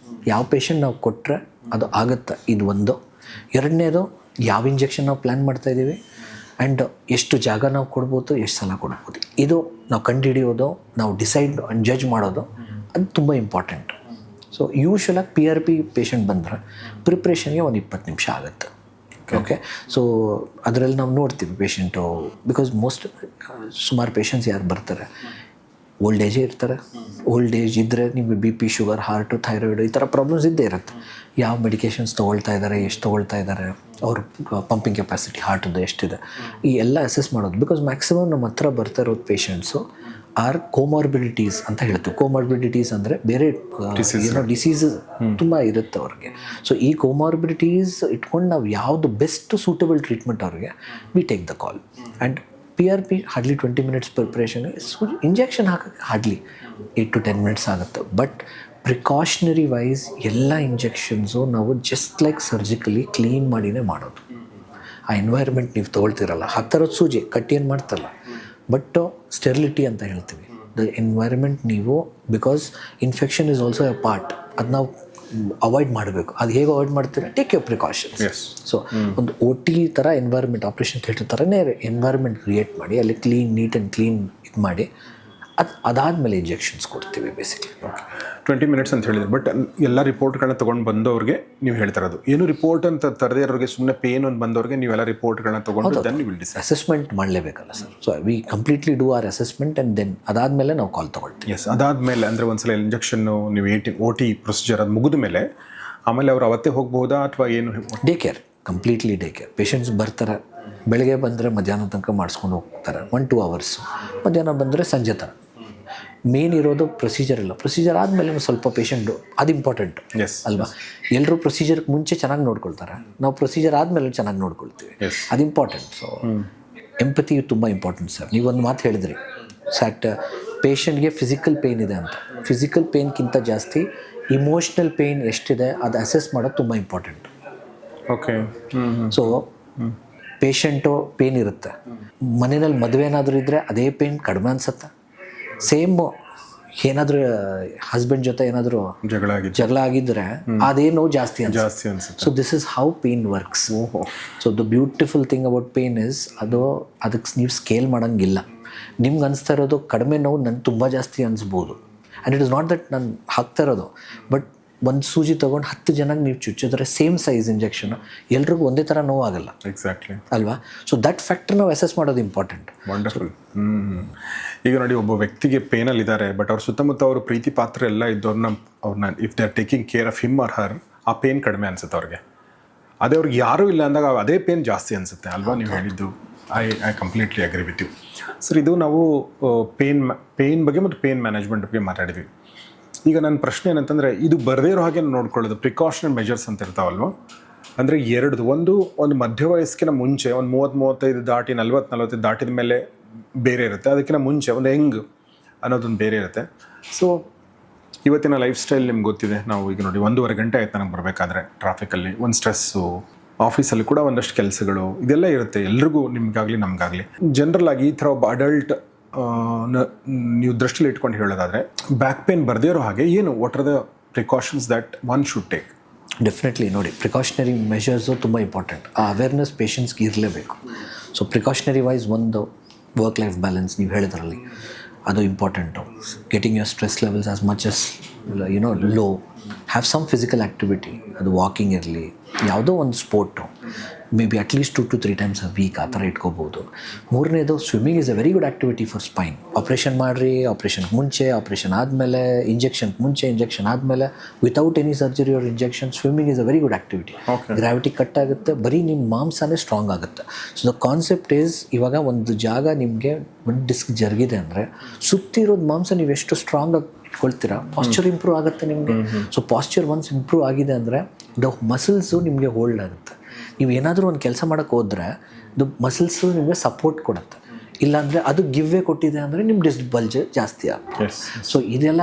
ಯಾವ ಪೇಷಂಟ್ ನಾವು ಕೊಟ್ಟರೆ ಅದು ಆಗುತ್ತೆ, ಇದು ಒಂದು. ಎರಡನೇದು ಯಾವ ಇಂಜೆಕ್ಷನ್ ನಾವು ಪ್ಲ್ಯಾನ್ ಮಾಡ್ತಾಯಿದ್ದೀವಿ ಆ್ಯಂಡ್ ಎಷ್ಟು ಜಾಗ ನಾವು ಕೊಡ್ಬೋದು, ಎಷ್ಟು ಸಲ ಕೊಡ್ಬೋದು, ಇದು ನಾವು ಕಂಡುಹಿಡಿಯೋದು, ನಾವು ಡಿಸೈಡ್ ಜಡ್ಜ್ ಮಾಡೋದು, ಅದು ತುಂಬ ಇಂಪಾರ್ಟೆಂಟ್. ಸೊ ಯೂಶ್ವಲಾಗಿ PRP ಪೇಷಂಟ್ ಬಂದರೆ ಪ್ರಿಪ್ರೇಷನ್ಗೆ ಒಂದು 20 ನಿಮಿಷ ಆಗುತ್ತೆ. ಓಕೆ, ಸೊ ಅದರಲ್ಲಿ ನಾವು ನೋಡ್ತೀವಿ ಪೇಷಂಟು, ಬಿಕಾಸ್ ಸುಮಾರು ಪೇಷಂಟ್ಸ್ ಯಾರು ಬರ್ತಾರೆ ಓಲ್ಡ್ ಏಜೇ ಇರ್ತಾರೆ. ಓಲ್ಡ್ ಏಜ್ ಇದ್ದರೆ ನಿಮಗೆ BP, ಶುಗರ್, ಹಾರ್ಟು, ಥೈರಾಯ್ಡು ಈ ಥರ ಪ್ರಾಬ್ಲಮ್ಸ್ ಇದ್ದೇ ಇರುತ್ತೆ. ಯಾವ ಮೆಡಿಕೇಷನ್ಸ್ ತೊಗೊಳ್ತಾ ಇದ್ದಾರೆ, ಎಷ್ಟು ತೊಗೊಳ್ತಾ ಇದ್ದಾರೆ, ಅವ್ರ ಪಂಪಿಂಗ್ ಕೆಪಾಸಿಟಿ ಹಾರ್ಟದ್ದು ಎಷ್ಟಿದೆ, ಈ ಎಲ್ಲ ಅಸೆಸ್ ಮಾಡೋದು. ಬಿಕಾಸ್ ಮ್ಯಾಕ್ಸಿಮಮ್ ನಮ್ಮ ಹತ್ರ ಬರ್ತಾ ಇರೋದು ಪೇಷಂಟ್ಸು ಆರ್ ಕೋಮಾರ್ಬಿಡಿಟೀಸ್ ಅಂತ ಹೇಳ್ತೀವಿ. ಕೋಮಾರ್ಬಿಡಿಟೀಸ್ ಅಂದರೆ ಬೇರೆ ಏನೋ ಡಿಸೀಸಸ್ ತುಂಬ ಇರುತ್ತೆ ಅವ್ರಿಗೆ. ಸೊ ಈ ಕೋಮಾರ್ಬಿಡಿಟೀಸ್ ಇಟ್ಕೊಂಡು ನಾವು ಯಾವುದು ಬೆಸ್ಟ್ ಸೂಟಬಲ್ ಟ್ರೀಟ್ಮೆಂಟ್ ಅವ್ರಿಗೆ we take the call. And PRP hardly 20 minutes preparation. Injection ಹಾಕೋಕ್ಕೆ ಹಾರ್ಡ್ಲಿ 8 to 10 ಮಿನಿಟ್ಸ್ ಆಗುತ್ತೆ. ಬಟ್ ಪ್ರಿಕಾಷನರಿ ವೈಸ್ ಎಲ್ಲ ಇಂಜೆಕ್ಷನ್ಸು ನಾವು ಜಸ್ಟ್ ಲೈಕ್ ಸರ್ಜಿಕಲಿ ಕ್ಲೀನ್ ಮಾಡಿನೇ ಮಾಡೋದು. ಆ ಎನ್ವೈರ್ಮೆಂಟ್ ನೀವು ತೊಗೊಳ್ತಿರಲ್ಲ, ಹಾಕ್ತಾರೋದು ಸೂಜಿ ಕಟ್ಟಿ ಏನು ಮಾಡ್ತಲ್ಲ, ಬಟ್ ಸ್ಟೆರಿಲಿಟಿ ಅಂತ ಹೇಳ್ತೀವಿ. ದ ಎನ್ವೈರ್ಮೆಂಟ್ ನೀವು, because infection is also A part, ಅದು ನಾವು ಅವಾಯ್ಡ್ ಮಾಡಬೇಕು. ಅದು ಹೇಗೆ ಅವಾಯ್ಡ್ ಮಾಡ್ತೀರಾ? Take your precautions. ಸೊ ಒಂದು OT ಥರ ಎನ್ವೈರ್ಮೆಂಟ್, ಆಪ್ರೇಷನ್ ಥಿಯೇಟರ್ ಥರನೇ ಎನ್ವೈರ್ಮೆಂಟ್ ಕ್ರಿಯೇಟ್ ಮಾಡಿ ಅಲ್ಲಿ ನೀಟ್ ಆ್ಯಂಡ್ ಕ್ಲೀನ್ ಇದು ಮಾಡಿ ಅದಾದಮೇಲೆ ಇಂಜೆಕ್ಷನ್ಸ್ ಕೊಡ್ತೀವಿ ಬೇಸಿಕ್ಲಿ. 20 ಮಿನಿಟ್ಸ್ ಅಂತ ಹೇಳಿದ್ರು. ಬಟ್ ಎಲ್ಲ ರಿಪೋರ್ಟ್ಗಳನ್ನ ತೊಗೊಂಡು ಬಂದವ್ರಿಗೆ ನೀವು ಹೇಳ್ತಾ ಇರೋದು ಏನು, ರಿಪೋರ್ಟ್ ಅಂತ ತರದೇ ಇರೋರಿಗೆ, ಸುಮ್ಮನೆ ಪೇನ್ ಒಂದು ಬಂದವ್ರಿಗೆ ನೀವೆಲ್ಲ ರಿಪೋರ್ಟ್ಗಳನ್ನ ತೊಗೊಂಡು ದೆನ್ ನೀವು ಡಿಸೈಡ್ ಅಸೆಸ್ಮೆಂಟ್ ಮಾಡಲೇಬೇಕಲ್ಲ sir. So we completely do our assessment and then ಅದಾದಮೇಲೆ ನಾವು ಕಾಲ್ ತೊಗೊಳ್ತೀವಿ. ಎಸ್, ಅದಾದಮೇಲೆ ಅಂದರೆ ಒಂದ್ಸಲ ಇಂಜೆಕ್ಷನ್ನು ನೀವು OT ಪ್ರೊಸೀಜರ್ ಅದು ಮುಗಿದ ಮೇಲೆ ಆಮೇಲೆ ಅವ್ರು ಅವತ್ತೇ ಹೋಗ್ಬೋದಾ ಅಥವಾ ಏನು? Day care, completely day care. Patients ಬರ್ತಾರೆ, ಬೆಳಗ್ಗೆ ಬಂದರೆ ಮಧ್ಯಾಹ್ನ ತನಕ ಮಾಡಿಸ್ಕೊಂಡು ಹೋಗ್ತಾರೆ, 1-2 hours. ಮಧ್ಯಾಹ್ನ ಬಂದರೆ ಸಂಜೆ ಥರ. ಮೇನ್ ಇರೋದು ಪ್ರೊಸೀಜರ್ ಇಲ್ಲ. ಪ್ರೊಸೀಜರ್ ಆದಮೇಲೆ ಸ್ವಲ್ಪ ಪೇಷಂಟು, ಅದು ಇಂಪಾರ್ಟೆಂಟ್ ಅಲ್ವಾ? ಎಲ್ಲರೂ ಪ್ರೊಸೀಜರ್ಗೆ ಮುಂಚೆ ಚೆನ್ನಾಗಿ ನೋಡ್ಕೊಳ್ತಾರೆ, ನಾವು ಪ್ರೊಸೀಜರ್ ಆದಮೇಲೆ ಚೆನ್ನಾಗಿ ನೋಡ್ಕೊಳ್ತೀವಿ, ಅದು ಇಂಪಾರ್ಟೆಂಟ್. ಸೊ ಎಂಪತಿ ತುಂಬ ಇಂಪಾರ್ಟೆಂಟ್ ಸರ್. ನೀವೊಂದು ಮಾತು ಹೇಳಿದ್ರಿ, ಪೇಷಂಟ್ಗೆ ಫಿಸಿಕಲ್ ಪೇಯ್ನ್ ಇದೆ ಅಂತ. ಫಿಸಿಕಲ್ ಪೇಯ್ನ್ಗಿಂತ ಜಾಸ್ತಿ ಇಮೋಷ್ನಲ್ ಪೇಯ್ನ್ ಎಷ್ಟಿದೆ ಅದು ಅಸೆಸ್ ಮಾಡೋದು ತುಂಬ important. Okay, so patient pain ಇರುತ್ತೆ, ಮನೆಯಲ್ಲಿ ಮದುವೆ ಏನಾದರೂ ಇದ್ದರೆ ಅದೇ ಪೇನ್ ಕಡಿಮೆ ಅನ್ಸುತ್ತೆ. ಸೇಮ್ ಏನಾದರೂ ಹಸ್ಬೆಂಡ್ ಜೊತೆ ಏನಾದರೂ ಜಗಳ ಆಗಿದ್ದರೆ ಅದೇ ನೋವು ಜಾಸ್ತಿ ಅನ್ಸುತ್ತೆ. So this is how pain works. So the beautiful thing about pain is ಅದಕ್ಕೆ ನೀವು ಸ್ಕೇಲ್ ಮಾಡೋಂಗಿಲ್ಲ. ನಿಮ್ಗೆ ಅನಿಸ್ತಾ ಇರೋದು ಕಡಿಮೆ ನೋವು ನನಗೆ ತುಂಬ ಜಾಸ್ತಿ ಅನಿಸ್ಬೋದು. And it is not that ನಾನು ಹಾಕ್ತಾ ಇರೋದು, ಬಟ್ ಒಂದು ಸೂಜಿ ತೊಗೊಂಡು 10 ಜನಕ್ಕೆ ನೀವು ಚುಚ್ಚಿದ್ರೆ ಸೇಮ್ ಸೈಜ್ ಇಂಜೆಕ್ಷನ್ ಎಲ್ರಿಗೂ ಒಂದೇ ಥರ ನೋವಾಗಲ್ಲ. ಎಕ್ಸಾಕ್ಟ್ಲಿ ಅಲ್ವಾ? ಸೊ ದಟ್ ಫ್ಯಾಕ್ಟರ್ ನಾವು ಅಸೆಸ್ ಮಾಡೋದು ಇಂಪಾರ್ಟೆಂಟ್. ವಂಡರ್ಫುಲ್. ಈಗ ನೋಡಿ, ಒಬ್ಬ ವ್ಯಕ್ತಿಗೆ ಪೇನಲ್ಲಿ ಇದ್ದಾರೆ, ಬಟ್ ಅವ್ರ ಸುತ್ತಮುತ್ತ ಅವರು ಪ್ರೀತಿ ಪಾತ್ರ ಎಲ್ಲ ಅವ್ರನ್ನ if they are taking care of him or her, ಆ ಪೇನ್ ಕಡಿಮೆ ಅನ್ಸುತ್ತೆ ಅವ್ರಿಗೆ. ಅದೇ ಅವ್ರಿಗೆ ಯಾರೂ ಇಲ್ಲ ಅಂದಾಗ ಅದೇ ಪೇನ್ ಜಾಸ್ತಿ ಅನಿಸುತ್ತೆ ಅಲ್ವಾ? ನೀವು ಹೇಳಿದ್ದು I completely agree with you sir. ಇದು ನಾವು ಪೇನ್ ಬಗ್ಗೆ ಮತ್ತು ಪೇನ್ ಮ್ಯಾನೇಜ್ಮೆಂಟ್ ಬಗ್ಗೆ ಮಾತಾಡಿದ್ವಿ. ಈಗ ನನ್ನ ಪ್ರಶ್ನೆ ಏನಂತಂದರೆ, ಇದು ಬರದೇ ಇರೋ ಹಾಗೆ ನೋಡ್ಕೊಳ್ಳೋದು ಪ್ರಿಕಾಷನರಿ ಮೆಜರ್ಸ್ ಅಂತ ಇರ್ತಾವಲ್ವ? ಅಂದರೆ ಒಂದು ಮಧ್ಯ ವಯಸ್ಸಿನ ಮುಂಚೆ ಒಂದು 30-35 ದಾಟಿ 40-45 ದಾಟಿದ ಮೇಲೆ ಬೇರೆ ಇರುತ್ತೆ, ಅದಕ್ಕಿಂತ ಮುಂಚೆ ಒಂದು ಹೆಂಗ್ ಅನ್ನೋದೊಂದು ಬೇರೆ ಇರುತ್ತೆ. ಸೊ ಇವತ್ತಿನ ಲೈಫ್ ಸ್ಟೈಲ್ ನಿಮ್ಗೆ ಗೊತ್ತಿದೆ. ನಾವು ಈಗ ನೋಡಿ 1.5 ಗಂಟೆ ಆಯ್ತು ನನಗೆ ಬರಬೇಕಾದ್ರೆ ಟ್ರಾಫಿಕಲ್ಲಿ, ಒಂದು ಸ್ಟ್ರೆಸ್ಸು, ಆಫೀಸಲ್ಲಿ ಕೂಡ ಒಂದಷ್ಟು ಕೆಲಸಗಳು, ಇದೆಲ್ಲ ಇರುತ್ತೆ ಎಲ್ರಿಗೂ, ನಿಮಗಾಗಲಿ ನಮಗಾಗಲಿ. ಜನರಲ್ ಆಗಿ ಈ ಥರ ಒಬ್ಬ ಅಡಲ್ಟ್ ನೀವು ದೃಷ್ಟಿಲಿ ಇಟ್ಕೊಂಡು ಹೇಳೋದಾದರೆ, ಬ್ಯಾಕ್ ಪೇನ್ ಬರದೇ ಇರೋ ಹಾಗೆ what are the precautions that one should take? Definitely ನೋಡಿ, ಪ್ರಿಕಾಷನರಿ ಮೆಷರ್ಸು ತುಂಬ ಇಂಪಾರ್ಟೆಂಟ್. ಆ ಅವೇರ್ನೆಸ್ ಪೇಷಂಟ್ಸ್ಗೆ ಇರಲೇಬೇಕು. ಸೊ ಪ್ರಿಕಾಷನರಿ ವೈಸ್ ಒಂದು ವರ್ಕ್ ಲೈಫ್ ಬ್ಯಾಲೆನ್ಸ್ ನೀವು ಹೇಳಿದ್ರಲ್ಲಿ ಅದು important. Getting your stress levels as much as low. Have some physical activity, ಅದು ವಾಕಿಂಗ್ ಇರಲಿ, ಯಾವುದೋ ಒಂದು sport, maybe at least 2 to 3 times a week ಆ ಥರ ಇಟ್ಕೋಬೋದು. ಮೂರನೇದು, swimming is a very good activity for spine. Operation ಮಾಡಿರಿ, ಆಪ್ರೇಷನ್ಗೆ ಮುಂಚೆ, ಆಪ್ರೇಷನ್ ಆದಮೇಲೆ, ಇಂಜೆಕ್ಷನ್ಗೆ ಮುಂಚೆ, ಇಂಜೆಕ್ಷನ್ ಆದಮೇಲೆ, without any surgery or injection, swimming is a very good activity. Gravity cut ಆಗುತ್ತೆ, ಬರೀ ನಿಮ್ಮ ಮಾಂಸನೇ ಸ್ಟ್ರಾಂಗ್ ಆಗುತ್ತೆ. ಸೊ ದ ಕಾನ್ಸೆಪ್ಟ್ ಈಸ್, ಇವಾಗ ಒಂದು ಜಾಗ ನಿಮಗೆ ಒಂದು ಡಿಸ್ಕ್ ಜರುಗಿದೆ ಅಂದರೆ ಸುತ್ತಿರೋದು ಮಾಂಸ ನೀವು ಎಷ್ಟು ಸ್ಟ್ರಾಂಗಾಗಿ ಇಟ್ಕೊಳ್ತೀರಾ, ಪಾಸ್ಚರ್ ಇಂಪ್ರೂವ್ ಆಗುತ್ತೆ ನಿಮಗೆ. ಸೊ ಪಾಸ್ಚರ್ ಒನ್ಸ್ ಇಂಪ್ರೂವ್ ಆಗಿದೆ ಅಂದರೆ ದ ಮಸಲ್ಸು ನಿಮಗೆ ಹೋಲ್ಡ್ ಆಗುತ್ತೆ. ನೀವು ಏನಾದರೂ ಒಂದು ಕೆಲಸ ಮಾಡೋಕ್ಕೆ ಹೋದರೆ ಅದು ಮಸಲ್ಸು ನಿಮಗೆ ಸಪೋರ್ಟ್ ಕೊಡುತ್ತೆ. ಇಲ್ಲಾಂದರೆ ಅದು ಗಿವ್ವೇ ಕೊಟ್ಟಿದೆ ಅಂದರೆ ನಿಮ್ಮ ಡಿಸ್ಕ್ ಬಲ್ಜ್ ಜಾಸ್ತಿ ಆಗುತ್ತೆ. ಸೊ ಇದೆಲ್ಲ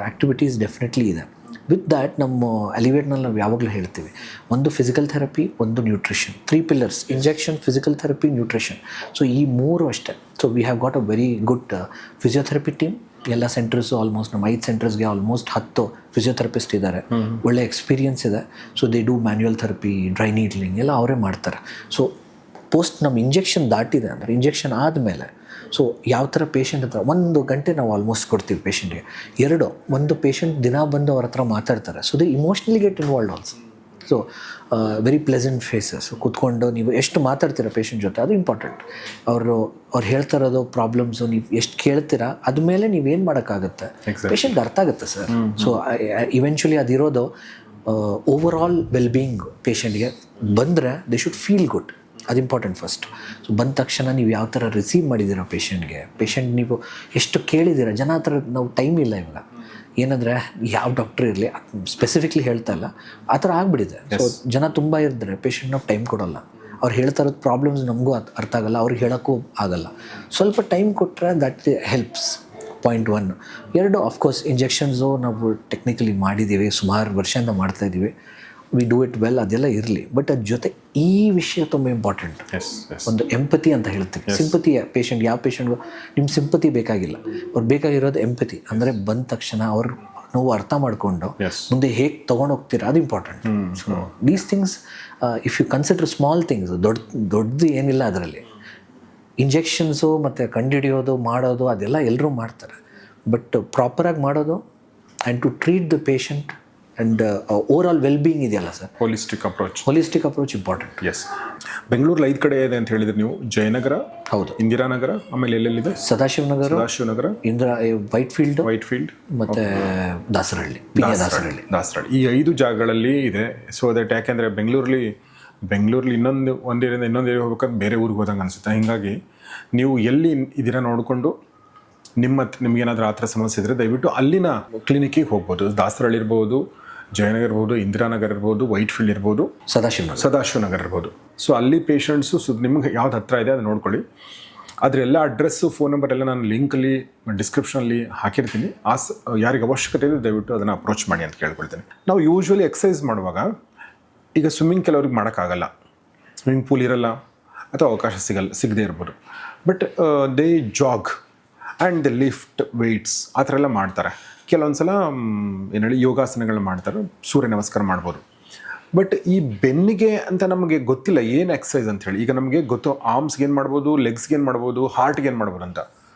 ಆ್ಯಕ್ಟಿವಿಟೀಸ್ ಡೆಫಿನೆಟ್ಲಿ ಇದೆ. ವಿತ್ ದ್ಯಾಟ್ ನಮ್ಮ ಅಲಿವೇಟ್ನಲ್ಲಿ ನಾವು ಯಾವಾಗಲೂ ಹೇಳ್ತೀವಿ, ಒಂದು ಫಿಸಿಕಲ್ ಥೆರಪಿ, ಒಂದು nutrition, 3 pillars: injection, physical therapy, nutrition. So ಈ 3 ಅಷ್ಟೇ. So we have got a very good physiotherapy team. ಎಲ್ಲ ಸೆಂಟರ್ಸು ಆಲ್ಮೋಸ್ಟ್ ನಮ್ಮ 5 ಸೆಂಟರ್ಸ್ಗೆ ಆಲ್ಮೋಸ್ಟ್ 10 ಫಿಸಿಯೋಥೆರಪಿಸ್ಟ್ ಇದ್ದಾರೆ. ಒಳ್ಳೆ ಎಕ್ಸ್ಪೀರಿಯನ್ಸ್ ಇದೆ. So they do manual therapy, dry needling ಎಲ್ಲ ಅವರೇ ಮಾಡ್ತಾರೆ. ಸೊ ಪೋಸ್ಟ್ ನಮ್ಮ ಇಂಜೆಕ್ಷನ್ ದಾಟಿದೆ ಅಂದರೆ, ಇಂಜೆಕ್ಷನ್ ಆದಮೇಲೆ ಸೊ ಯಾವ ಥರ ಪೇಷಂಟ್ ಹತ್ರ 1 ಗಂಟೆ ನಾವು ಆಲ್ಮೋಸ್ಟ್ ಕೊಡ್ತೀವಿ ಪೇಷಂಟ್ಗೆ. 2, ಒಂದು ಪೇಷಂಟ್ ದಿನ ಬಂದು ಅವ್ರ ಹತ್ರ ಮಾತಾಡ್ತಾರೆ. So they emotionally get involved also. So very pleasant faces. ಕೂತ್ಕೊಂಡು ನೀವು ಎಷ್ಟು ಮಾತಾಡ್ತೀರಾ ಪೇಷಂಟ್ ಜೊತೆ, ಅದು ಇಂಪಾರ್ಟೆಂಟ್. ಅವ್ರು ಹೇಳ್ತಾ ಇರೋದು ಪ್ರಾಬ್ಲಮ್ಸು ನೀವು ಎಷ್ಟು ಕೇಳ್ತೀರಾ, ಅದ್ಮೇಲೆ ನೀವೇನು ಮಾಡೋಕ್ಕಾಗುತ್ತೆ, ಪೇಷಂಟ್ಗೆ ಅರ್ಥ ಆಗುತ್ತೆ ಸರ್. ಸೊ ಇವೆಂಚುಲಿ ಅದಿರೋದು ಓವರ್ ಆಲ್ ವೆಲ್ ಬೀಯಿಂಗ್ ಪೇಷಂಟ್ಗೆ ಬಂದರೆ ದೇ ಶುಡ್ ಫೀಲ್ ಗುಡ್. ಅದು ಇಂಪಾರ್ಟೆಂಟ್ ಫಸ್ಟ್. ಸೊ ಬಂದ ತಕ್ಷಣ ನೀವು ಯಾವ ಥರ ರಿಸೀವ್ ಮಾಡಿದ್ದೀರಾ ಪೇಷಂಟ್ ನೀವು ಎಷ್ಟು ಕೇಳಿದ್ದೀರಾ. ಜನ ಹತ್ರ ನಾವು ಟೈಮ್ ಇಲ್ಲ ಇವಾಗ, ಏನಂದರೆ ಯಾವ ಡಾಕ್ಟ್ರ್ ಇರಲಿ ಸ್ಪೆಸಿಫಿಕ್ಲಿ ಹೇಳ್ತಾ ಇಲ್ಲ, ಆ ಥರ ಆಗಿಬಿಟ್ಟಿದೆ. ಸೊ ಜನ ತುಂಬ ಇದ್ದರೆ ಪೇಷಂಟ್ ನಾವು ಟೈಮ್ ಕೊಡೋಲ್ಲ. ಅವ್ರು ಹೇಳ್ತಾ ಇರೋದು ಪ್ರಾಬ್ಲಮ್ಸ್ ನಮಗೂ ಅರ್ಥ ಆಗಲ್ಲ, ಅವ್ರಿಗೆ ಹೇಳೋಕ್ಕೂ ಆಗಲ್ಲ. ಸ್ವಲ್ಪ ಟೈಮ್ ಕೊಟ್ಟರೆ that helps. Point 1. 2, of course injections ನಾವು ಟೆಕ್ನಿಕಲಿ ಮಾಡಿದ್ದೀವಿ, ಸುಮಾರು ವರ್ಷದಿಂದ ಮಾಡ್ತಾಯಿದ್ದೀವಿ, ವಿ ಡೂ ಇಟ್ ವೆಲ್, ಅದೆಲ್ಲ ಇರಲಿ. ಬಟ್ ಅದ್ರ ಜೊತೆ ಈ ವಿಷಯ ತುಂಬ ಇಂಪಾರ್ಟೆಂಟ್. ಒಂದು ಎಂಪತಿ ಅಂತ ಹೇಳ್ತೀವಿ. ಸಿಂಪತಿ. ಪೇಷಂಟ್, ಯಾವ ಪೇಷಂಟ್ಗೂ ನಿಮ್ಮ ಸಿಂಪತಿ ಬೇಕಾಗಿಲ್ಲ, ಅವ್ರು ಬೇಕಾಗಿರೋದು ಎಂಪತಿ. ಅಂದರೆ ಬಂದ ತಕ್ಷಣ ಅವ್ರ ನೋವು ಅರ್ಥ ಮಾಡಿಕೊಂಡು ಮುಂದೆ ಹೇಗೆ ತೊಗೊಂಡೋಗ್ತೀರಾ, ಅದು important. So these things if you consider small things, ದೊಡ್ಡದು ಏನಿಲ್ಲ ಅದರಲ್ಲಿ. ಇಂಜೆಕ್ಷನ್ಸು ಮತ್ತು ಕಂಡುಹಿಡಿಯೋದು ಮಾಡೋದು ಅದೆಲ್ಲ ಎಲ್ಲರೂ ಮಾಡ್ತಾರೆ, ಬಟ್ ಪ್ರಾಪರಾಗಿ ಮಾಡೋದು and to treat the patient and overall well being ಇದೆಯಲ್ಲ sir, holistic approach important. Yes. ಬೆಂಗಳೂರಲ್ಲಿ 5 ಕಡೆ ಇದೆ ಅಂತ ಹೇಳಿದ್ರೆ ನೀವು, ಜಯನಗರ, ಹೌದು, ಇಂದಿರಾನಗರ, ಆಮೇಲೆ ಎಲ್ಲೆಲ್ಲಿದೆ? ಸದಾಶಿವನಗರ, ವೈಟ್ ಫೀಲ್ಡ್ ಮತ್ತು ದಾಸರಹಳ್ಳಿ. ಈ 5 ಜಾಗಗಳಲ್ಲಿ ಇದೆ. ಸೊ ದಟ್ ಯಾಕೆಂದರೆ ಬೆಂಗಳೂರಲ್ಲಿ ಒಂದ್ ಏರಿಯಿಂದ ಇನ್ನೊಂದು ಏರಿಯಾ ಹೋಗ್ಬೇಕಾದ್ರೆ ಬೇರೆ ಊರಿಗೆ ಹೋದಂಗೆ ಅನಿಸುತ್ತೆ. ಹೀಗಾಗಿ ನೀವು ಎಲ್ಲಿ ಇದನ್ನ ನೋಡಿಕೊಂಡು ನಿಮ್ಗೇನಾದ್ರೂ ಆ ಥರ ಸಮಸ್ಯೆ ಇದ್ದರೆ ದಯವಿಟ್ಟು ಅಲ್ಲಿನ ಕ್ಲಿನಿಕ್ಕಿಗೆ ಹೋಗ್ಬೋದು. ದಾಸರಹಳ್ಳಿ ಇರ್ಬೋದು, ಜಯನಗರ್ ಇರ್ಬೋದು, ಇಂದಿರಾನಗರ್ ಇರ್ಬೋದು, ವೈಟ್ ಫೀಲ್ಡ್ ಇರ್ಬೋದು, ಸದಾಶಿವನಗರ್ ಇರ್ಬೋದು. ಸೊ ಅಲ್ಲಿ ಪೇಷಂಟ್ಸು ನಿಮ್ಗೆ ಯಾವ್ದು ಹತ್ರ ಇದೆ ಅದು ನೋಡ್ಕೊಳ್ಳಿ. ಆದರೆ ಎಲ್ಲ ಅಡ್ರೆಸ್ಸು, ಫೋನ್ ನಂಬರ್ ಎಲ್ಲ ನಾನು ಲಿಂಕಲ್ಲಿ ಡಿಸ್ಕ್ರಿಪ್ಷನಲ್ಲಿ ಹಾಕಿರ್ತೀನಿ. ಯಾರಿಗೆ ಅವಶ್ಯಕತೆ ಇದೆ ದಯವಿಟ್ಟು ಅದನ್ನು ಅಪ್ರೋಚ್ ಮಾಡಿ ಅಂತ ಕೇಳ್ಕೊಳ್ತೀನಿ. ನಾವು ಯೂಶ್ವಲಿ ಎಕ್ಸಸೈಸ್ ಮಾಡುವಾಗ, ಈಗ ಸ್ವಿಮ್ಮಿಂಗ್ ಕೆಲವ್ರಿಗೆ ಮಾಡೋಕ್ಕಾಗಲ್ಲ, ಸ್ವಿಮ್ಮಿಂಗ್ ಪೂಲ್ ಇರಲ್ಲ, ಅಥವಾ ಅವಕಾಶ ಸಿಗದೇ ಇರ್ಬೋದು. But they jog and they lift weights ಆ ಥರ ಎಲ್ಲ ಮಾಡ್ತಾರೆ. ಕೆಲವೊಂದು ಸಲ ಏನು ಹೇಳಿ ಯೋಗಾಸನಗಳು ಮಾಡ್ತಾರೆ, ಸೂರ್ಯ ನಮಸ್ಕಾರ ಮಾಡ್ಬೋದು. ಬಟ್ ಈ ಬೆನ್ನಿಗೆ ಅಂತ ನಮಗೆ ಗೊತ್ತಿಲ್ಲ ಏನು ಎಕ್ಸಸೈಸ್ ಅಂತ ಹೇಳಿ. ಈಗ ನಮಗೆ ಗೊತ್ತು ಆರ್ಮ್ಸ್ಗೆ ಏನು ಮಾಡ್ಬೋದು, ಲೆಗ್ಸ್ಗೆ ಏನು ಮಾಡ್ಬೋದು, ಹಾರ್ಟ್ಗೆ ಏನು ಮಾಡ್ಬೋದು ಅಂತ.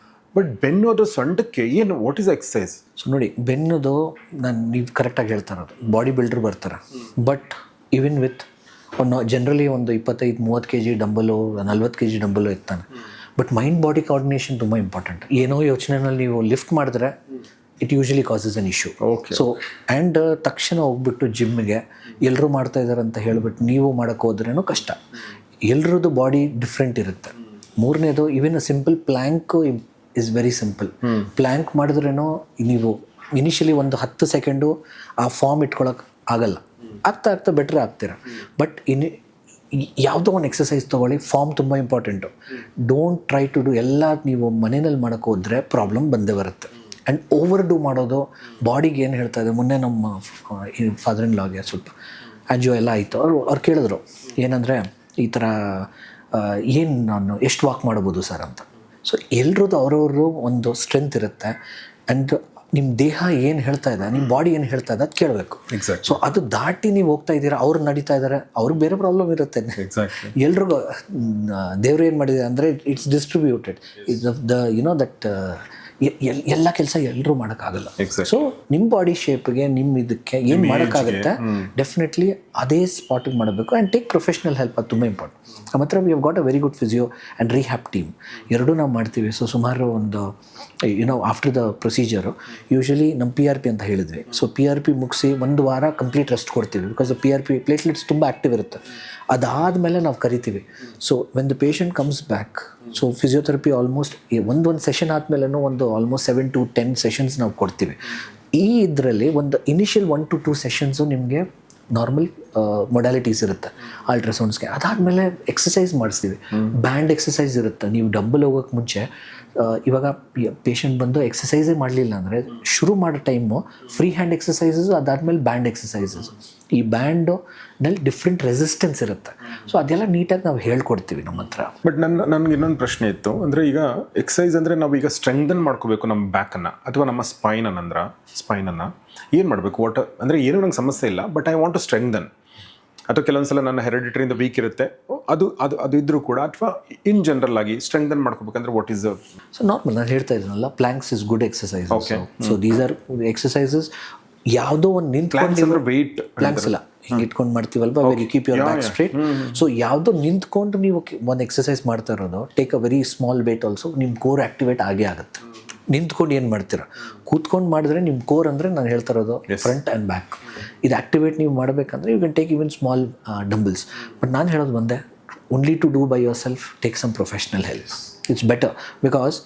ಬಟ್ ಬೆನ್ನು ಅದು ಸೊಂಟಕ್ಕೆ ಏನು, ವಾಟ್ ಈಸ್ ಎಕ್ಸಸೈಸ್? ಸೊ ನೋಡಿ, ಬೆನ್ನದು ನೀವು ಕರೆಕ್ಟಾಗಿ ಹೇಳ್ತಾ ಇರೋದು, ಬಾಡಿ ಬಿಲ್ಡರ್ ಬರ್ತಾರೆ. ಬಟ್ ಈವನ್ ವಿತ್ ಜನರಲಿ ಒಂದು 25-30 kg ಡಂಬಲು, 40 kg ಡಂಬಲು ಎತ್ತಾನೆ. ಬಟ್ ಮೈಂಡ್ ಬಾಡಿ ಕೋಆರ್ಡಿನೇಷನ್ ತುಂಬ ಇಂಪಾರ್ಟೆಂಟ್. ಏನೋ ಯೋಚನೆಯಲ್ಲಿ ನೀವು ಲಿಫ್ಟ್ ಮಾಡಿದ್ರೆ it usually causes an issue. So and ತಕ್ಷಣ ಹೋಗ್ಬಿಟ್ಟು ಜಿಮ್ಗೆ ಎಲ್ಲರೂ ಮಾಡ್ತಾ ಇದ್ದಾರೆ ಅಂತ ಹೇಳ್ಬಿಟ್ಟು ನೀವು ಮಾಡೋಕ್ಕೆ ಹೋದ್ರೇನೋ ಕಷ್ಟ. ಎಲ್ರದ್ದು ಬಾಡಿ ಡಿಫ್ರೆಂಟ್ ಇರುತ್ತೆ. ಮೂರನೇದು, even simple plank is very simple. Plank ಮಾಡಿದ್ರೇನೋ ನೀವು ಇನಿಷಿಯಲಿ ಒಂದು 10 ಸೆಕೆಂಡು ಆ ಫಾರ್ಮ್ ಇಟ್ಕೊಳಕ್ಕೆ ಆಗಲ್ಲ. ಆಗ್ತಾ ಬೆಟ್ರ್ ಆಗ್ತೀರ. ಬಟ್ ಯಾವುದೋ ಒಂದು ಎಕ್ಸಸೈಸ್ ತೊಗೊಳ್ಳಿ, ಫಾರ್ಮ್ ತುಂಬ important. Don't try to do ಎಲ್ಲ ನೀವು ಮನೆಯಲ್ಲಿ ಮಾಡೋಕ್ಕೆ ಹೋದರೆ ಪ್ರಾಬ್ಲಮ್ ಬಂದೇ ಬರುತ್ತೆ. ಆ್ಯಂಡ್ ಓವರ್ ಡೂ ಮಾಡೋದು ಬಾಡಿಗೆ ಏನು ಹೇಳ್ತಾ ಇದೆ. ಮೊನ್ನೆ ನಮ್ಮ ಫಾದರ್ ಇನ್ ಲಾಗೆ ಸ್ವಲ್ಪ ಆ್ಯಂಜಿಯೋ ಎಲ್ಲ ಆಯಿತು. ಅವ್ರು ಕೇಳಿದ್ರು ಏನಂದರೆ ಈ ಥರ ಏನು ನಾನು ಎಷ್ಟು ವಾಕ್ ಮಾಡ್ಬೋದು ಸರ್ ಅಂತ. ಸೊ ಎಲ್ರದ್ದು ಅವ್ರವ್ರದ್ದು ಒಂದು ಸ್ಟ್ರೆಂತ್ ಇರುತ್ತೆ. ಆ್ಯಂಡ್ ನಿಮ್ಮ ದೇಹ ಏನು ಹೇಳ್ತಾ ಇದೆ, ನಿಮ್ಮ ಬಾಡಿ ಏನು ಹೇಳ್ತಾ ಇದೆ ಅದು ಕೇಳಬೇಕು. ಸೊ ಅದು ದಾಟಿ ನೀವು ಹೋಗ್ತಾ ಇದ್ದೀರಾ, ಅವ್ರು ನಡೀತಾ ಇದ್ದಾರೆ, ಅವ್ರಿಗೆ ಬೇರೆ ಪ್ರಾಬ್ಲಮ್ ಇರುತ್ತೆ. ಎಲ್ರಿಗೂ ದೇವ್ರು ಏನು ಮಾಡಿದೆ ಅಂದರೆ ಇಟ್ಸ್ ಡಿಸ್ಟ್ರಿಬ್ಯೂಟೆಡ್. ದಟ್ ಎಲ್ಲ ಕೆಲಸ ಎಲ್ಲರೂ ಮಾಡೋಕ್ಕಾಗಲ್ಲ. ಸೊ ನಿಮ್ಮ ಬಾಡಿ ಶೇಪ್ಗೆ, ನಿಮ್ಮ ಇದಕ್ಕೆ ಏನು ಮಾಡೋಕ್ಕಾಗುತ್ತೆ ಡೆಫಿನೆಟ್ಲಿ ಅದೇ ಸ್ಪಾಟಿಗೆ ಮಾಡಬೇಕು. ಆ್ಯಂಡ್ ಟೇಕ್ ಪ್ರೊಫೆಷ್ನಲ್ ಹೆಲ್ಪ್, ಅದು ತುಂಬ ಇಂಪಾರ್ಟೆಂಟ್. ಮಾತ್ರ we have got a very good physio and rehab team, ಎರಡೂ ನಾವು ಮಾಡ್ತೀವಿ. ಸೊ ಸುಮಾರು ಒಂದು ಆಫ್ಟರ್ ದ ಪ್ರೊಸೀಜರು ಯೂಶಲಿ ನಮ್ಮ PRP ಅಂತ ಹೇಳಿದ್ವಿ. ಸೊ PRP ಮುಗಿಸಿ 1 ವಾರ ಕಂಪ್ಲೀಟ್ ರೆಸ್ಟ್ ಕೊಡ್ತೀವಿ. ಬಿಕಾಸ್ PRP ಪ್ಲೇಟ್ಲೆಟ್ಸ್ ತುಂಬ ಆ್ಯಕ್ಟಿವ್ ಇರುತ್ತೆ. ಅದಾದಮೇಲೆ ನಾವು ಕರಿತೀವಿ. So when the patient comes back, so physiotherapy almost ಒಂದು ಸೆಷನ್ ಆದಮೇಲೆ ಒಂದು ಆಲ್ಮೋಸ್ಟ್ 7 to 10 ಸೆಷನ್ಸ್ ನಾವು ಕೊಡ್ತೀವಿ. ಈ ಇದರಲ್ಲಿ ಒಂದು ಇನಿಷಿಯಲ್ 1 to 2 ಸೆಷನ್ಸು ನಿಮಗೆ ನಾರ್ಮಲ್ ಮೊಡ್ಯಾಲಿಟೀಸ್ ಇರುತ್ತೆ ಅಲ್ಟ್ರಾಸೌಂಡ್ಸ್ಗೆ. ಅದಾದಮೇಲೆ ಎಕ್ಸಸೈಸ್ ಮಾಡಿಸ್ತೀವಿ. ಬ್ಯಾಂಡ್ ಎಕ್ಸಸೈಸ್ ಇರುತ್ತೆ. ನೀವು ಡಂಬಲ್ ಹೋಗೋಕ್ಕೆ ಮುಂಚೆ ಇವಾಗ ಪೇಷಂಟ್ ಬಂದು ಎಕ್ಸಸೈಸೇ ಮಾಡಲಿಲ್ಲ ಅಂದರೆ ಶುರು ಮಾಡೋ ಟೈಮು ಫ್ರೀ ಹ್ಯಾಂಡ್ ಎಕ್ಸಸೈಸಸ್, ಅದಾದಮೇಲೆ ಬ್ಯಾಂಡ್ ಎಕ್ಸಸೈಸಸ್. ಈ ಬ್ಯಾಂಡ್ನಲ್ಲಿ ಡಿಫ್ರೆಂಟ್ ರೆಸಿಸ್ಟೆನ್ಸ್ ಇರುತ್ತೆ. ಸೊ ಅದೆಲ್ಲ ನೀಟಾಗಿ ನಾವು ಹೇಳ್ಕೊಡ್ತೀವಿ ನಮ್ಮ ಹತ್ರ. ಬಟ್ ನನಗೆ ಇನ್ನೊಂದು ಪ್ರಶ್ನೆ ಇತ್ತು. ಅಂದರೆ ಈಗ ಎಕ್ಸಸೈಸ್ ಅಂದರೆ ನಾವು ಈಗ ಸ್ಟ್ರೆಂಗ್ದನ್ ಮಾಡ್ಕೋಬೇಕು ನಮ್ಮ ಬ್ಯಾಕನ್ನು ಅಥವಾ ನಮ್ಮ ಸ್ಪೈನನ್ನು ಏನು ಮಾಡಬೇಕು? ಅಂದರೆ ಏನೂ ನಂಗೆ ಸಮಸ್ಯೆ ಇಲ್ಲ, ಬಟ್ ಐ ವಾಂಟ್ ಟು ಸ್ಟ್ರೆಂಗ್ದನ್. ಅಥವಾ ಕೆಲವೊಂದು ಸಲ ನನ್ನ ಹೆರಿಡಿಟರಿಯಿಂದ ವೀಕ್ ಇರುತ್ತೆ, ಅದು ಇದ್ರೂ ಕೂಡ, ಅಥವಾ ಇನ್ ಜನರಲ್ ಆಗಿ ಸ್ಟ್ರೆಂಗ್ದನ್ ಮಾಡ್ಕೋಬೇಕಂದ್ರೆ ವಾಟ್ ಈಸ್? ಸೊ ನಾರ್ಮಲ್ ನಾನು ಹೇಳ್ತಾ ಇದ್ದೀನಲ್ಲ, planks is good exercise. So these are exercises. ಯಾವುದೋ ಒಂದು ನಿಂತ್ಕೊಂಡು ವೆಯ್ಟ್ ಪ್ಲ್ಯಾಂಕ್ಸ್ ಇಲ್ಲ, ಹಿಂಗೆ ಇಟ್ಕೊಂಡು ಮಾಡ್ತೀವಲ್ವ, very keep your back straight. So ಯಾವುದೋ ನಿಂತ್ಕೊಂಡು ನೀವು ಒಂದು ಎಕ್ಸಸೈಸ್ ಮಾಡ್ತಾ ಇರೋದು, take a very small weight also, ನಿಮ್ಮ ಕೋರ್ ಆ್ಯಕ್ಟಿವೇಟ್ ಆಗೇ ಆಗುತ್ತೆ. ನಿಂತ್ಕೊಂಡು ಏನು ಮಾಡ್ತೀರಾ, ಕೂತ್ಕೊಂಡು ಮಾಡಿದ್ರೆ ನಿಮ್ಮ ಕೋರ್ ಅಂದರೆ ನಾನು ಹೇಳ್ತಾ ಇರೋದು ಫ್ರಂಟ್ ಆ್ಯಂಡ್ ಬ್ಯಾಕ್, ಇದು ಆ್ಯಕ್ಟಿವೇಟ್ ನೀವು ಮಾಡಬೇಕಂದ್ರೆ you can take even small dumbbells. But ನಾನು ಹೇಳೋದು ಒಂದೇ, only to do by yourself, take some professional help. It's better. Because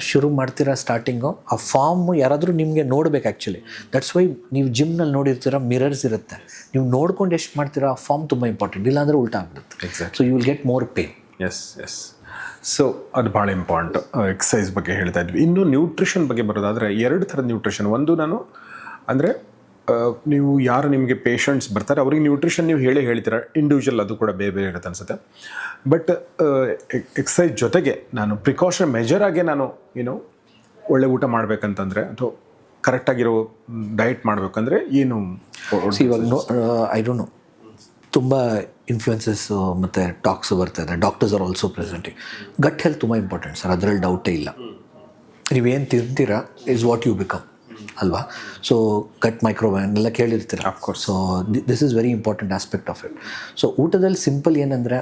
ಶುರು ಮಾಡ್ತೀರಾ ಸ್ಟಾರ್ಟಿಂಗು, ಆ ಫಾರ್ಮ್ ಯಾರಾದರೂ ನಿಮಗೆ ನೋಡ್ಬೇಕು ಆ್ಯಕ್ಚುಲಿ. ದಟ್ಸ್ ವೈ ನೀವು ಜಿಮ್ನಲ್ಲಿ ನೋಡಿರ್ತೀರ, ಮಿರರ್ಸ್ ಇರುತ್ತೆ, ನೀವು ನೋಡ್ಕೊಂಡು ಎಷ್ಟು ಮಾಡ್ತೀರಾ ಆ ಫಾರ್ಮ್ ತುಂಬ ಇಂಪಾರ್ಟೆಂಟ್. ಇಲ್ಲಾಂದರೆ ಉಲ್ಟಾ ಆಗ್ಬಿಡುತ್ತೆ. So you will get more pain. Yes. So ಅದು ಭಾಳ ಇಂಪಾರ್ಟೆಂಟ್. ಎಕ್ಸಸೈಸ್ ಬಗ್ಗೆ ಹೇಳ್ತಾ ಇದ್ವಿ. ಇನ್ನು ನ್ಯೂಟ್ರಿಷನ್ ಬಗ್ಗೆ ಬರೋದಾದರೆ 2 ಥರದ ನ್ಯೂಟ್ರಿಷನ್. ಒಂದು ನಾನು ಅಂದರೆ ನೀವು ಯಾರು ನಿಮಗೆ ಪೇಷಂಟ್ಸ್ ಬರ್ತಾರೆ ಅವ್ರಿಗೆ ನ್ಯೂಟ್ರಿಷನ್ ನೀವು ಹೇಳ್ತೀರ, ಇಂಡಿವಿಜುವಲ್ ಅದು ಕೂಡ ಬೇರೆ ಇರುತ್ತೆ ಅನಿಸುತ್ತೆ. ಬಟ್ ಎಕ್ಸಸೈಸ್ ಜೊತೆಗೆ ನಾನು ಪ್ರಿಕಾಷನ್ ಮೆಜರಾಗೆ ನಾನು ಒಳ್ಳೆ ಊಟ ಮಾಡಬೇಕಂತಂದರೆ ಅಥವಾ ಕರೆಕ್ಟಾಗಿರೋ ಡಯಟ್ ಮಾಡಬೇಕಂದ್ರೆ ಏನು? ಇವಾಗ ಐ ಡೋಂಟ್ ನೋ, ತುಂಬ ಇನ್ಫ್ಲುಯೆನ್ಸಸ್ಸು ಮತ್ತು ಟಾಕ್ಸು ಬರ್ತಾ ಇದೆ. Doctors are also presenting. Gut health ತುಂಬ ಇಂಪಾರ್ಟೆಂಟ್ ಸರ್, ಅದರಲ್ಲಿ ಡೌಟೇ ಇಲ್ಲ. ನೀವೇನು ತಿಂತೀರಾ ಇಸ್ ವಾಟ್ ಯು ಬಿಕಮ್ ಅಲ್ವಾ? ಸೊ ಗಟ್ ಮೈಕ್ರೋಬಯೋಮ್ ಎಲ್ಲ ಕೇಳಿರ್ತೀರ of course. So this is very important aspect of it. So ಊಟದಲ್ಲಿ ಸಿಂಪಲ್ ಏನಂದರೆ,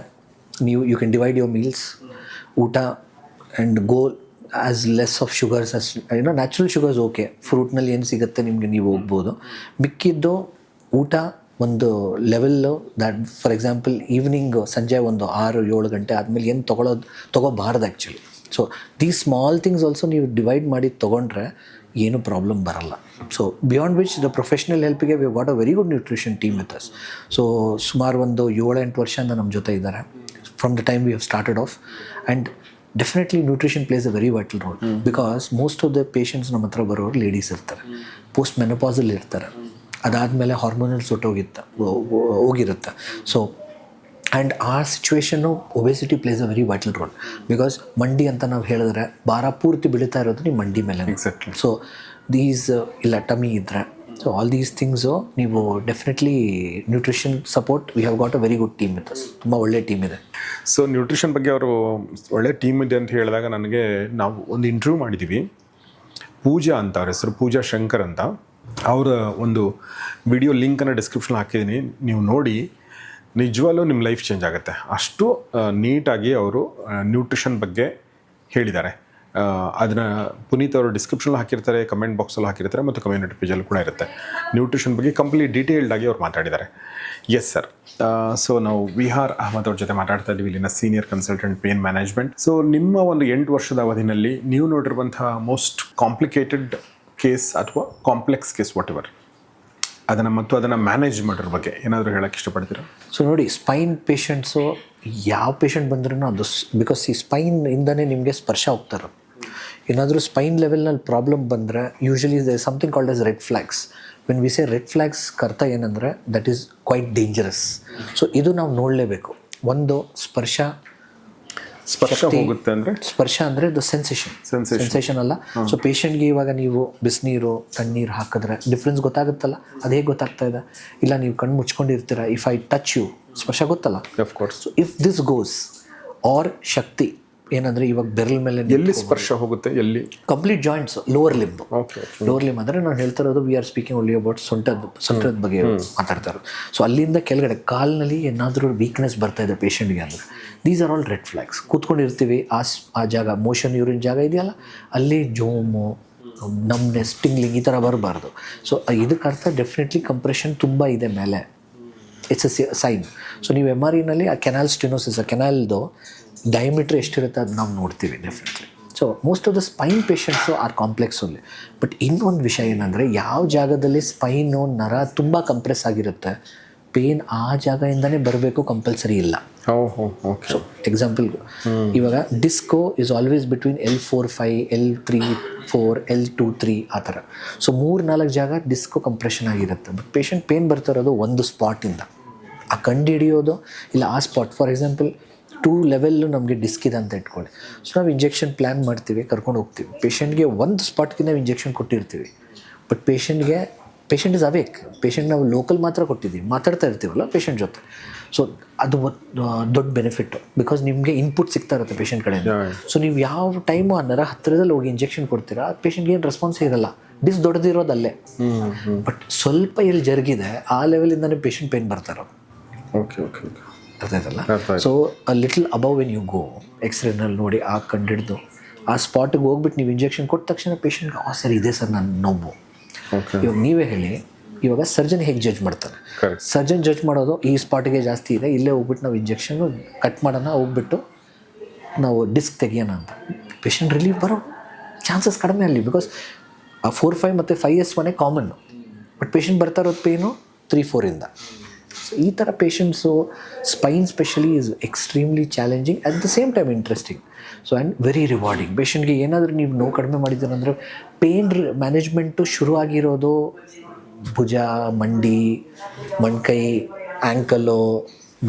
you can divide your meals, ಊಟ and go as less of sugars as natural sugars. Okay, ಫ್ರೂಟ್ನಲ್ಲಿ ಏನು ಸಿಗುತ್ತೆ ನಿಮಗೆ ನೀವು ಹೋಗ್ಬೋದು. ಮಿಕ್ಕಿದ್ದು ಊಟ ಒಂದು level, that for example evening ಸಂಜೆ ಒಂದು 6-7 ಗಂಟೆ ಆದಮೇಲೆ ಏನು ತೊಗೋಬಾರ್ದು actually. So these small things also ನೀವು ಡಿವೈಡ್ ಮಾಡಿ ತೊಗೊಂಡ್ರೆ ಏನೂ ಪ್ರಾಬ್ಲಮ್ ಬರಲ್ಲ. So beyond which the professional ಹೆಲ್ಪ್ಗೆ we got a very good nutrition team with us. So ಸುಮಾರು ಒಂದು 7-8 ವರ್ಷದಿಂದ ನಮ್ಮ ಜೊತೆ ಇದ್ದಾರೆ, from the time we have started off. And definitely nutrition plays a very vital role. Because most of the patients ನಮ್ಮ ಹತ್ರ ಬರೋರು ಲೇಡೀಸ್ ಇರ್ತಾರೆ, ಪೋಸ್ಟ್ ಮೆನೋಪಾಸಲ್ಲಿ ಇರ್ತಾರೆ, ಅದಾದಮೇಲೆ ಹಾರ್ಮೋನಲ್ಸ್ ಹೋಗಿರುತ್ತೆ. ಸೊ ಆ್ಯಂಡ್ ಆ situation obesity place a very vital role. Because ಮಂಡಿ ಅಂತ ನಾವು ಹೇಳಿದ್ರೆ ಭಾರ ಪೂರ್ತಿ ಬೆಳೀತಾ ಇರೋದು ನಿಮ್ಮ ಮಂಡಿ ಮೇಲೆ. ಎಕ್ಸಾಕ್ಟ್ಲಿ. ಸೊ ಇಲ್ಲ ಟಮಿ ಇದ್ದರೆ, ಸೊ ಆಲ್ ದೀಸ್ ಥಿಂಗ್ಸು ನೀವು definitely nutrition support we have got a very good team with us. ತುಂಬ ಒಳ್ಳೆ ಟೀಮ್ ಇದೆ. ಸೊ ನ್ಯೂಟ್ರಿಷನ್ ಬಗ್ಗೆ ಅವರು ಒಳ್ಳೆ ಟೀಮ್ ಇದೆ ಅಂತ ಹೇಳಿದಾಗ ನನಗೆ ನಾವು ಒಂದು ಇಂಟರ್ವ್ಯೂ ಮಾಡಿದ್ದೀವಿ. ಪೂಜಾ ಅಂತ, ಅವ್ರ ಹೆಸರು ಪೂಜಾ ಶಂಕರ್ ಅಂತ. ಅವರ ಒಂದು ವಿಡಿಯೋ ಲಿಂಕನ್ನು ಡಿಸ್ಕ್ರಿಪ್ಷನ್ ಹಾಕಿದ್ದೀನಿ, ನೀವು ನೋಡಿ. ನಿಜವಾಗ್ಲೂ ನಿಮ್ಮ ಲೈಫ್ ಚೇಂಜ್ ಆಗುತ್ತೆ. ಅಷ್ಟು ನೀಟಾಗಿ ಅವರು ನ್ಯೂಟ್ರಿಷನ್ ಬಗ್ಗೆ ಹೇಳಿದ್ದಾರೆ. ಅದನ್ನು ಪುನೀತ್ ಅವರು ಡಿಸ್ಕ್ರಿಪ್ಷನಲ್ಲಿ ಹಾಕಿರ್ತಾರೆ, ಕಮೆಂಟ್ ಬಾಕ್ಸಲ್ಲಿ ಹಾಕಿರ್ತಾರೆ ಮತ್ತು ಕಮ್ಯುನಿಟಿ ಪೇಜಲ್ಲಿ ಕೂಡ ಇರುತ್ತೆ. ನ್ಯೂಟ್ರಿಷನ್ ಬಗ್ಗೆ ಕಂಪ್ಲೀಟ್ ಡೀಟೇಲ್ಡಾಗಿ ಅವ್ರು ಮಾತಾಡಿದ್ದಾರೆ. Yes sir. ಸೊ ನಾವು ವಿಹಾರ್ ಅಹಮದ್ ಅವ್ರ ಜೊತೆ ಮಾತಾಡ್ತಾ ಇದ್ದೀವಿ, ಇಲ್ಲಿನ senior consultant pain management. So ನಿಮ್ಮ ಒಂದು 8 ವರ್ಷದ ಅವಧಿನಲ್ಲಿ ನೀವು ನೋಡಿರುವಂತಹ ಮೋಸ್ಟ್ ಕಾಂಪ್ಲಿಕೇಟೆಡ್ ಕೇಸ್ ಅಥವಾ ಕಾಂಪ್ಲೆಕ್ಸ್ ಕೇಸ್ ವಾಟ್ ಎವರ್ ಅದನ್ನು ಮ್ಯಾನೇಜ್ ಮಾಡೋದ್ರ ಬಗ್ಗೆ ಏನಾದರೂ ಹೇಳೋಕ್ಕೆ ಇಷ್ಟಪಡ್ತೀರಾ? ಸೊ ನೋಡಿ, ಸ್ಪೈನ್ ಪೇಷಂಟ್ಸು ಯಾವ ಪೇಷಂಟ್ ಬಂದ್ರೂ ಅದು ಬಿಕಾಸ್ ಈ ಸ್ಪೈನಿಂದನೇ ನಿಮಗೆ ಸ್ಪರ್ಶ ಹೋಗ್ತಾರೆ. ಏನಾದರೂ ಸ್ಪೈನ್ ಲೆವೆಲ್ನಲ್ಲಿ ಪ್ರಾಬ್ಲಮ್ ಬಂದರೆ usually the something called as red flags. When we say red flags ಅರ್ಥ ಏನಂದರೆ that is quite dangerous. So ಇದು ನಾವು ನೋಡಲೇಬೇಕು. ಒಂದು ಸ್ಪರ್ಶ ಹೋಗುತ್ತೆ ಅಂದರೆ, ಸ್ಪರ್ಶ ಅಂದರೆ ದ ಸೆನ್ಸೇಷನ್ ಅಲ್ಲ. ಸೊ ಪೇಷಂಟ್ಗೆ ಇವಾಗ ನೀವು ಬಿಸಿನೀರು ತಣ್ಣೀರು ಹಾಕಿದ್ರೆ ಡಿಫ್ರೆನ್ಸ್ ಗೊತ್ತಾಗುತ್ತಲ್ಲ, ಅದು ಹೇಗೆ ಗೊತ್ತಾಗ್ತಾ ಇದೆ? ಇಲ್ಲ ನೀವು ಕಣ್ಣು ಮುಚ್ಕೊಂಡಿರ್ತೀರ, ಇಫ್ ಐ ಟಚ್ ಯು ಸ್ಪರ್ಶ ಗೊತ್ತಲ್ಲ. Of course. So if this goes or ಶಕ್ತಿ ಏನಂದರೆ ಇವಾಗ ಬೆರಲ್ ಮೇಲೆ ಎಲ್ಲಿ ಸ್ಪರ್ಶ ಹೋಗುತ್ತೆ, ಎಲ್ಲಿ? Complete joints, lower limb. Okay. Lower limb ಅಂದರೆ ನಾನು ಹೇಳ್ತಾ ಇರೋದು we are speaking only about ಸೊಂಟದ ಬಗ್ಗೆ ಮಾತಾಡ್ತಾ ಇರೋದು. ಸೊ ಅಲ್ಲಿಂದ ಕೆಳಗಡೆ ಕಾಲಿನಲ್ಲಿ ಏನಾದರೂ ವೀಕ್ನೆಸ್ ಬರ್ತಾ ಇದೆ ಪೇಷಂಟ್ಗೆ ಅಂದರೆ these are all red flags. ಕೂತ್ಕೊಂಡಿರ್ತೀವಿ, ಆ ಜಾಗ ಮೋಷನ್ ಯೂರಿನ್ ಜಾಗ ಇದೆಯಲ್ಲ, ಅಲ್ಲಿ ಜೋಮು, ನಮ್ನೆಸ್, ಟಿಂಗ್ಲಿಂಗ್ ಈ ಥರ ಬರಬಾರ್ದು. ಸೊ ಇದಕ್ಕೆ ಅರ್ಥ ಡೆಫಿನೆಟ್ಲಿ ಕಂಪ್ರೆಷನ್ ತುಂಬ ಇದೆ ಮೇಲೆ, ಇಟ್ಸ್ ಅ ಸೈನ್. ಸೊ ನೀವು MRI ಆ ಕೆನಾಲ್ ಸ್ಟೆನೋಸಿಸ್, ಆ ಕೆನಾಲ್ದು ಡಯಾಮೀಟ್ರ್ ಎಷ್ಟಿರುತ್ತೆ ಅದು ನಾವು ನೋಡ್ತೀವಿ definitely. So most of the spine patients are complex only. But ಇನ್ನೊಂದು ವಿಷಯ ಏನಂದರೆ, ಯಾವ ಜಾಗದಲ್ಲಿ ಸ್ಪೈನು ನರ ತುಂಬ ಕಂಪ್ರೆಸ್ ಆಗಿರುತ್ತೆ, ಪೇನ್ ಆ ಜಾಗದಿಂದನೇ ಬರಬೇಕು ಕಂಪಲ್ಸರಿ ಇಲ್ಲ. ಸೊ ಎಕ್ಸಾಂಪಲ್, ಇವಾಗ disco is always between L4-5, L3-4, L2-3 ಆ ಥರ. ಸೊ 3-4 ಜಾಗ ಡಿಸ್ಕೋ ಕಂಪ್ರೆಷನ್ ಆಗಿರುತ್ತೆ. ಬಟ್ ಪೇಷಂಟ್ ಪೇನ್ ಬರ್ತಾ ಇರೋದು ಒಂದು ಸ್ಪಾಟಿಂದ. ಆ ಕಂಡು ಹಿಡಿಯೋದು ಇಲ್ಲ ಆ ಸ್ಪಾಟ್. ಫಾರ್ ಎಕ್ಸಾಂಪಲ್ 2 ಲೆವೆಲ್ಲು ನಮಗೆ ಡಿಸ್ಕ್ ಇದೆ ಅಂತ ಇಟ್ಕೊಳ್ಳಿ. ಸೊ ನಾವು ಇಂಜೆಕ್ಷನ್ ಪ್ಲ್ಯಾನ್ ಮಾಡ್ತೀವಿ, ಕರ್ಕೊಂಡು ಹೋಗ್ತೀವಿ. ಪೇಷಂಟ್ಗೆ ಒಂದು ಸ್ಪಾಟ್ಗೆ ನಾವು ಇಂಜೆಕ್ಷನ್ ಕೊಟ್ಟಿರ್ತೀವಿ. But patient is awake. Patient ನಾವು ಲೋಕಲ್ ಮಾತ್ರ ಕೊಟ್ಟಿದ್ದೀವಿ, ಮಾತಾಡ್ತಾ ಇರ್ತೀವಲ್ಲ ಪೇಷಂಟ್ ಜೊತೆ. ಸೊ ಅದು ದೊಡ್ಡ ಬೆನಿಫಿಟ್ಟು, ಬಿಕಾಸ್ ನಿಮಗೆ ಇನ್ಪುಟ್ ಸಿಗ್ತಾ ಇರುತ್ತೆ ಪೇಷಂಟ್ ಕಡೆಯಿಂದ. ಸೊ ನೀವು ಯಾವ ಟೈಮು ಆ ನರ ಹತ್ತಿರದಲ್ಲಿ ಹೋಗಿ ಇಂಜೆಕ್ಷನ್ ಕೊಡ್ತೀರಾ, ಪೇಷಂಟ್ಗೆ ಏನು ರೆಸ್ಪಾನ್ಸೇ ಇರಲ್ಲ. ಡಿಸ್ ದೊಡ್ಡದಿರೋದು ಅಲ್ಲೇ, ಬಟ್ ಸ್ವಲ್ಪ ಎಲ್ಲಿ ಜರುಗಿದೆ ಆ ಲೆವೆಲಿಂದನೇ ಪೇಷಂಟ್ ಪೇನ್ ಬರ್ತಾರೋ. ಓಕೆ ಓಕೆ ಓಕೆ, ಅರ್ಥ ಆಯ್ತಲ್ಲ? So a little above when you go, ಎಕ್ಸ್ರೇನಲ್ಲಿ ನೋಡಿ ಆ ಕಂಡಿಡ್ದು ಆ ಸ್ಪಾಟಿಗೆ ಹೋಗ್ಬಿಟ್ಟು ನೀವು ಇಂಜೆಕ್ಷನ್ ಕೊಟ್ಟ ತಕ್ಷಣ ಪೇಷಂಟ್ಗೆ ಸರ್ ಇದೆ ಸರ್ ನನ್ನ ನೋವು. ಇವಾಗ ನೀವೇ ಹೇಳಿ, ಇವಾಗ ಸರ್ಜನ್ ಹೇಗೆ ಜಡ್ಜ್ ಮಾಡ್ತಾರೆ? ಸರ್ಜನ್ ಜಡ್ಜ್ ಮಾಡೋದು ಈ ಸ್ಪಾಟಿಗೆ ಜಾಸ್ತಿ ಇದೆ, ಇಲ್ಲೇ ಹೋಗ್ಬಿಟ್ಟು ನಾವು ಇಂಜೆಕ್ಷನ್ ಕಟ್ ಮಾಡೋಣ, ಹೋಗ್ಬಿಟ್ಟು ನಾವು ಡಿಸ್ಕ್ ತೆಗಿಯೋಣ ಅಂತ. ಪೇಷಂಟ್ ರಿಲೀಫ್ ಬರೋ ಚಾನ್ಸಸ್ ಕಡಿಮೆ ಅಲ್ಲಿ, ಬಿಕಾಸ್ ಆ 4-5 ಮತ್ತು 5S ಕಾಮನ್ನು. ಬಟ್ ಪೇಷಂಟ್ ಬರ್ತಾ ಇರೋದು ಪೇನು 3-4ಇಂದ. ಸೊ ಈ ಥರ patients spine specially is extremely challenging, at the same time interesting. So and very rewarding. ಪೇಷಂಟ್ಗೆ ಏನಾದರೂ ನೀವು ನೋವು ಕಡಿಮೆ ಮಾಡಿದ್ದೀರಂದರೆ, ಪೇನ್ ಮ್ಯಾನೇಜ್ಮೆಂಟು ಶುರುವಾಗಿರೋದು ಭುಜ, ಮಂಡಿ, ಮೊಣ್ಕೈ, ಆ್ಯಂಕಲು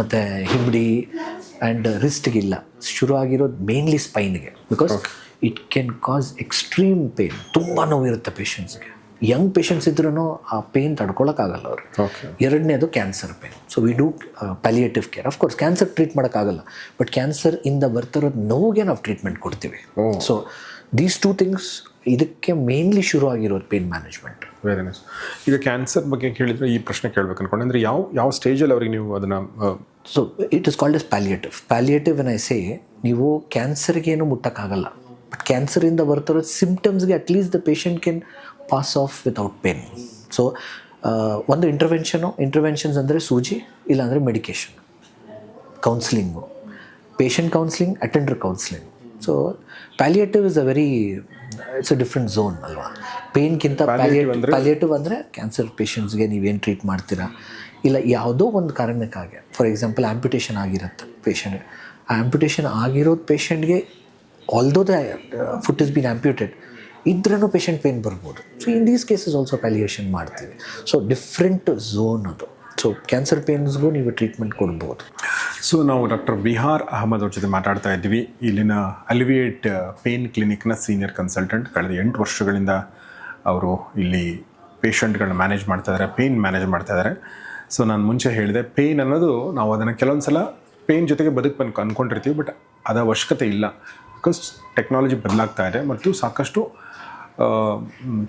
ಮತ್ತು ಹಿಂಬಡಿ ಆ್ಯಂಡ್ ರಿಸ್ಟ್ಗಿಲ್ಲ. ಶುರುವಾಗಿರೋದು ಮೇನ್ಲಿ ಸ್ಪೈನ್ಗೆ, because it can cause extreme pain. ತುಂಬ ನೋವಿರುತ್ತೆ ಪೇಷಂಟ್ಸ್ಗೆ. ಯಂಗ್ ಪೇಷಂಟ್ಸ್ ಇದ್ರೂ ಆ ಪೇನ್ ತಡ್ಕೊಳಕ್ಕಾಗಲ್ಲ ಅವರು. ಎರಡನೇದು cancer pain. So we do palliative care. Of course cancer treat ಮಾಡೋಕ್ಕಾಗಲ್ಲ, ಬಟ್ ಕ್ಯಾನ್ಸರ್ ಇಂದ ಬರ್ತಿರೋದು ನೋವಿಗೆ ನಾವು ಟ್ರೀಟ್ಮೆಂಟ್ ಕೊಡ್ತೀವಿ. ಸೊ ದೀಸ್ 2 ಥಿಂಗ್ಸ್ ಇದಕ್ಕೆ ಮೇನ್ಲಿ ಶುರು ಆಗಿರೋದು ಪೇನ್ ಮ್ಯಾನೇಜ್ಮೆಂಟ್. Very nice. ಈಗ ಕ್ಯಾನ್ಸರ್ ಬಗ್ಗೆ ಕೇಳಿದರೆ ಈ ಪ್ರಶ್ನೆ ಕೇಳಬೇಕು ಅನ್ಕೊಂಡೆ, ಅಂದರೆ ಯಾವ ಸ್ಟೇಜಲ್ಲಿ ಅವ್ರಿಗೆ ನೀವು ಅದನ್ನು? So it is called as palliative when I say, ನೀವು ಕ್ಯಾನ್ಸರ್ಗೇನು ಮುಟ್ಟಕ್ಕಾಗಲ್ಲ, ಬಟ್ ಕ್ಯಾನ್ಸರಿಂದ ಬರ್ತಿರೋ ಸಿಂಪ್ಟಮ್ಸ್ಗೆ at least the patient can pass off without pain. So ಒಂದು ಇಂಟರ್ವೆನ್ಷನ್ಸ್ ಅಂದರೆ ಸೂಜಿ, ಇಲ್ಲಾಂದರೆ medication, counselling, patient counselling, attender counselling. So palliative is it's a different zone ಅಲ್ವಾ? ಪೇನ್ಗಿಂತ ಪ್ಯಾಲಿಯೇಟಿವ್ ಅಂದರೆ ಕ್ಯಾನ್ಸರ್ ಪೇಷಂಟ್ಸ್ಗೆ ನೀವೇನು ಟ್ರೀಟ್ ಮಾಡ್ತೀರಾ, ಇಲ್ಲ ಯಾವುದೋ ಒಂದು ಕಾರಣಕ್ಕಾಗಿ, ಫಾರ್ ಎಕ್ಸಾಂಪಲ್ ಆ್ಯಂಪ್ಯುಟೇಷನ್ ಆಗಿರುತ್ತೆ ಪೇಷಂಟ್ಗೆ. ಆ ಆ್ಯಂಪ್ಯುಟೇಷನ್ ಆಗಿರೋದು ಪೇಷಂಟ್ಗೆ although the foot is been amputated ಇದ್ರೂ ಪೇಷಂಟ್ ಪೇನ್ ಬರ್ಬೋದು. So in these cases also palliation ಮಾಡ್ತೀವಿ. ಸೊ ಡಿಫ್ರೆಂಟ್ ಝೋನ್ ಅದು. ಸೊ ಕ್ಯಾನ್ಸರ್ ಪೇನ್ಸ್ಗೂ ನೀವು ಟ್ರೀಟ್ಮೆಂಟ್ ಕೊಡ್ಬೋದು. ಸೊ ನಾವು ಡಾಕ್ಟರ್ ವಿಹಾರ್ ಅಹಮದ್ ಅವ್ರ ಜೊತೆ ಮಾತಾಡ್ತಾ ಇದ್ವಿ. ಇಲ್ಲಿನ ಅಲಿವಿಯೇಟ್ ಪೇನ್ ಕ್ಲಿನಿಕ್ನ ಸೀನಿಯರ್ ಕನ್ಸಲ್ಟೆಂಟ್. ಕಳೆದ 8 ವರ್ಷಗಳಿಂದ ಅವರು ಇಲ್ಲಿ ಪೇಷಂಟ್ಗಳನ್ನ ಮ್ಯಾನೇಜ್ ಮಾಡ್ತಾಯಿದ್ದಾರೆ, ಪೇಯ್ನ್ ಮ್ಯಾನೇಜ್ ಮಾಡ್ತಾಯಿದ್ದಾರೆ. ಸೊ ನಾನು ಮುಂಚೆ ಹೇಳಿದೆ, ಪೇಯ್ನ್ ಅನ್ನೋದು ನಾವು ಅದನ್ನು ಕೆಲವೊಂದು ಸಲ ಪೇಯ್ನ್ ಜೊತೆಗೆ ಬದುಕಬೇಕು ಅಂದ್ಕೊಂಡಿರ್ತೀವಿ, ಬಟ್ ಅದರ ಅವಶ್ಯಕತೆ ಇಲ್ಲ. ಬಿಕಾಸ್ ಟೆಕ್ನಾಲಜಿ ಬದಲಾಗ್ತಾ ಇದೆ ಮತ್ತು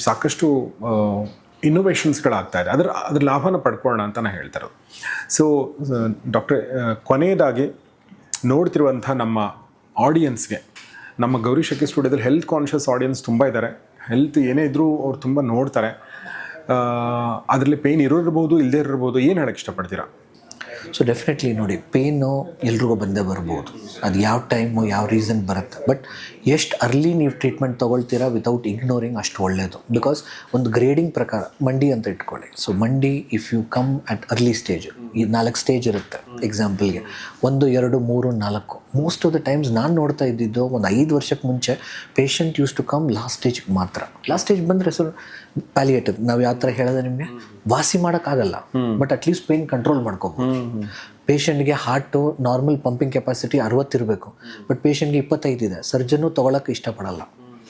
ಸಾಕಷ್ಟು ಇನ್ನೋವೇಷನ್ಸ್ಗಳಾಗ್ತಾ ಇದೆ. ಅದ್ರ ಲಾಭನ ಪಡ್ಕೊಳ್ಳೋಣ ಅಂತ ನಾನು ಹೇಳ್ತಾರೆ. ಸೊ ಡಾಕ್ಟ್ರೆ, ಕೊನೆಯದಾಗಿ ನೋಡ್ತಿರುವಂಥ ನಮ್ಮ ಆಡಿಯನ್ಸ್ಗೆ, ನಮ್ಮ ಗೌರಿ ಶಕ್ಕಿ ಸ್ಟುಡಿಯೋದಲ್ಲಿ ಹೆಲ್ತ್ ಕಾನ್ಷಿಯಸ್ ಆಡಿಯನ್ಸ್ ತುಂಬ ಇದ್ದಾರೆ. ಹೆಲ್ತ್ ಏನೇ ಇದ್ದರೂ ಅವ್ರು ತುಂಬ ನೋಡ್ತಾರೆ. ಅದರಲ್ಲಿ ಪೇಯ್ನ್ ಇರೋರ್ಬೋದು, ಇಲ್ಲದೇ ಇರ್ಬೋದು. ಏನು ಹೇಳೋಕ್ಕೆ ಇಷ್ಟಪಡ್ತೀರಾ? ಸೊ ಡೆಫಿನೆಟ್ಲಿ ನೋಡಿ, ಪೇಯ್ನು ಎಲ್ರಿಗೂ ಬಂದೇ ಬರ್ಬೋದು. ಅದು ಯಾವ ಟೈಮು, ಯಾವ ರೀಸನ್ ಬರುತ್ತೆ. ಬಟ್ ಎಷ್ಟು ಅರ್ಲಿ ನೀವು ಟ್ರೀಟ್ಮೆಂಟ್ ತೊಗೊಳ್ತೀರಾ ವಿತೌಟ್ ಇಗ್ನೋರಿಂಗ್, ಅಷ್ಟು ಒಳ್ಳೆಯದು. ಬಿಕಾಸ್ ಒಂದು ಗ್ರೇಡಿಂಗ್ ಪ್ರಕಾರ ಮಂಡಿ ಅಂತ ಇಟ್ಕೊಳ್ಳಿ. ಸೊ ಮಂಡಿ, if you come at early stage, ಈ 4 ಸ್ಟೇಜ್ ಇರುತ್ತೆ. ಎಕ್ಸಾಂಪಲ್ಗೆ 1, 2, 3, 4. ಮೋಸ್ಟ್ ಆಫ್ ದ ಟೈಮ್ಸ್ ನಾನು ನೋಡ್ತಾ ಇದ್ದಿದ್ದು ಒಂದು 5 ವರ್ಷಕ್ಕೆ ಮುಂಚೆ patient use to come last ಸ್ಟೇಜ್ಗೆ ಮಾತ್ರ. ಲಾಸ್ಟ್ ಸ್ಟೇಜ್ ಬಂದರೆ ಸೊ ಪ್ಯಾಲಿಯೇಟಿವ್, ನಾವು ಯಾವ ಥರ ಹೇಳಿದ್ರೆ ನಿಮಗೆ ವಾಸಿ ಮಾಡೋಕ್ಕಾಗಲ್ಲ, ಬಟ್ ಅಟ್ಲೀಸ್ಟ್ ಪೇಯ್ನ್ ಕಂಟ್ರೋಲ್ ಮಾಡ್ಕೋಬೋದು. ಪೇಷಂಟ್ಗೆ ಹಾರ್ಟು ನಾರ್ಮಲ್ ಪಂಪಿಂಗ್ ಕೆಪಾಸಿಟಿ 60 ಇರಬೇಕು, ಬಟ್ ಪೇಷಂಟ್ಗೆ 25 ಇದೆ. ಸರ್ಜನ್ನು ತೊಗೊಳಕ್ಕೆ ಇಷ್ಟಪಡಲ್ಲ,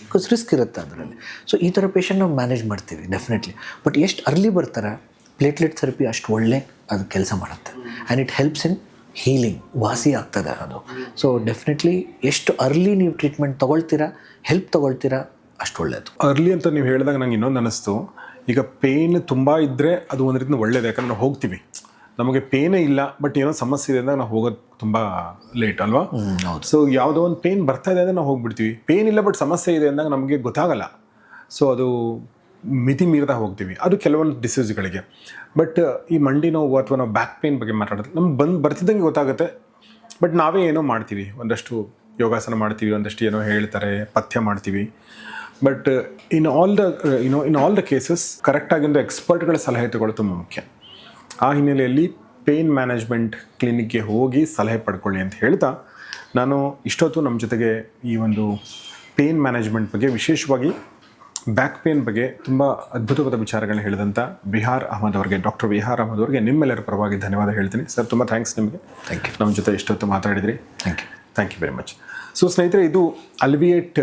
ಬಿಕಾಸ್ ರಿಸ್ಕ್ ಇರುತ್ತೆ ಅದರಲ್ಲಿ. ಸೊ ಈ ಥರ ಪೇಷಂಟ್ ನಾವು ಮ್ಯಾನೇಜ್ ಮಾಡ್ತೀವಿ ಡೆಫಿನೆಟ್ಲಿ. ಬಟ್ ಎಷ್ಟು ಅರ್ಲಿ ಬರ್ತಾರೆ, ಪ್ಲೇಟ್ಲೆಟ್ ಥೆರಪಿ ಅಷ್ಟು ಒಳ್ಳೆ ಅದು ಕೆಲಸ ಮಾಡುತ್ತೆ. And it helps in healing, ವಾಸಿ ಆಗ್ತದೆ ಅದು. ಸೊ ಡೆಫಿನೆಟ್ಲಿ ಎಷ್ಟು ಅರ್ಲಿ ನೀವು ಟ್ರೀಟ್ಮೆಂಟ್ ತೊಗೊಳ್ತೀರಾ, ಹೆಲ್ಪ್ ತೊಗೊಳ್ತೀರಾ, ಅಷ್ಟು ಒಳ್ಳೆಯದು. ಅರ್ಲಿ ಅಂತ ನೀವು ಹೇಳಿದಾಗ ನಂಗೆ ಇನ್ನೊಂದು ಅನ್ನಿಸ್ತು. ಈಗ ಪೇಯ್ನ್ ತುಂಬ ಇದ್ದರೆ ಅದು ಒಂದು ರೀತಿಯಿಂದ ಒಳ್ಳೇದು. ಯಾಕಂದ್ರೆ ನಾವು ಹೋಗ್ತೀವಿ, ನಮಗೆ ಪೇನೇ ಇಲ್ಲ, ಬಟ್ ಏನೋ ಸಮಸ್ಯೆ ಇದೆ ಅಂದಾಗ ನಾವು ಹೋಗೋದು ತುಂಬ ಲೇಟ್ ಅಲ್ವಾ? ಸೊ ಯಾವುದೋ ಒಂದು ಪೇಯ್ನ್ ಬರ್ತಾ ಇದೆ ಅಂದರೆ ನಾವು ಹೋಗ್ಬಿಡ್ತೀವಿ. ಪೇಯ್ನ್ ಇಲ್ಲ ಬಟ್ ಸಮಸ್ಯೆ ಇದೆ ಅಂದಾಗ ನಮಗೆ ಗೊತ್ತಾಗಲ್ಲ. ಸೊ ಅದು ಮಿತಿ ಮೀರಿದ ಹೋಗ್ತೀವಿ. ಅದು ಕೆಲವೊಂದು ಡಿಸೀಸ್ಗಳಿಗೆ. ಬಟ್ ಈ ಮಂಡಿ ನೋವು ಅಥವಾ ನಾವು ಬ್ಯಾಕ್ ಪೇಯ್ನ್ ಬಗ್ಗೆ ಮಾತಾಡೋದು ನಮ್ಗೆ ಬರ್ತಿದ್ದಂಗೆ ಗೊತ್ತಾಗುತ್ತೆ. ಬಟ್ ನಾವೇ ಏನೋ ಮಾಡ್ತೀವಿ, ಒಂದಷ್ಟು ಯೋಗಾಸನ ಮಾಡ್ತೀವಿ, ಒಂದಷ್ಟು ಏನೋ ಹೇಳ್ತಾರೆ, ಪಥ್ಯ ಮಾಡ್ತೀವಿ. But in all the cases ಕರೆಕ್ಟಾಗಿಂದ ಎಕ್ಸ್ಪರ್ಟ್ಗಳ ಸಲಹೆ ತಗೊಳ್ಳೋದು ತುಂಬ ಮುಖ್ಯ. ಆ ಹಿನ್ನೆಲೆಯಲ್ಲಿ ಪೇಯ್ನ್ ಮ್ಯಾನೇಜ್ಮೆಂಟ್ ಕ್ಲಿನಿಕ್ಗೆ ಹೋಗಿ ಸಲಹೆ ಪಡ್ಕೊಳ್ಳಿ ಅಂತ ಹೇಳ್ತಾ, ನಾನು ಇಷ್ಟೊತ್ತು ನಮ್ಮ ಜೊತೆಗೆ ಈ ಒಂದು ಪೇಯ್ನ್ ಮ್ಯಾನೇಜ್ಮೆಂಟ್ ಬಗ್ಗೆ, ವಿಶೇಷವಾಗಿ ಬ್ಯಾಕ್ ಪೇಯ್ನ್ ಬಗ್ಗೆ ತುಂಬ ಅದ್ಭುತವಾದ ವಿಚಾರಗಳನ್ನ ಹೇಳಿದಂಥ ವಿಹಾರ್ ಅಹಮದ್ ಅವರಿಗೆ, ಡಾಕ್ಟರ್ ವಿಹಾರ್ ಅಹಮದ್ ಅವರಿಗೆ ನಿಮ್ಮೆಲ್ಲರ ಪರವಾಗಿ ಧನ್ಯವಾದ ಹೇಳ್ತೀನಿ. ಸರ್, ತುಂಬ ಥ್ಯಾಂಕ್ಸ್ ನಿಮಗೆ. Thank you. ನಮ್ಮ ಜೊತೆ ಇಷ್ಟೊತ್ತು ಮಾತಾಡಿದ್ರಿ. Thank you very much. So ಸ್ನೇಹಿತರೆ, ಇದು ಅಲಿವಿಯೇಟ್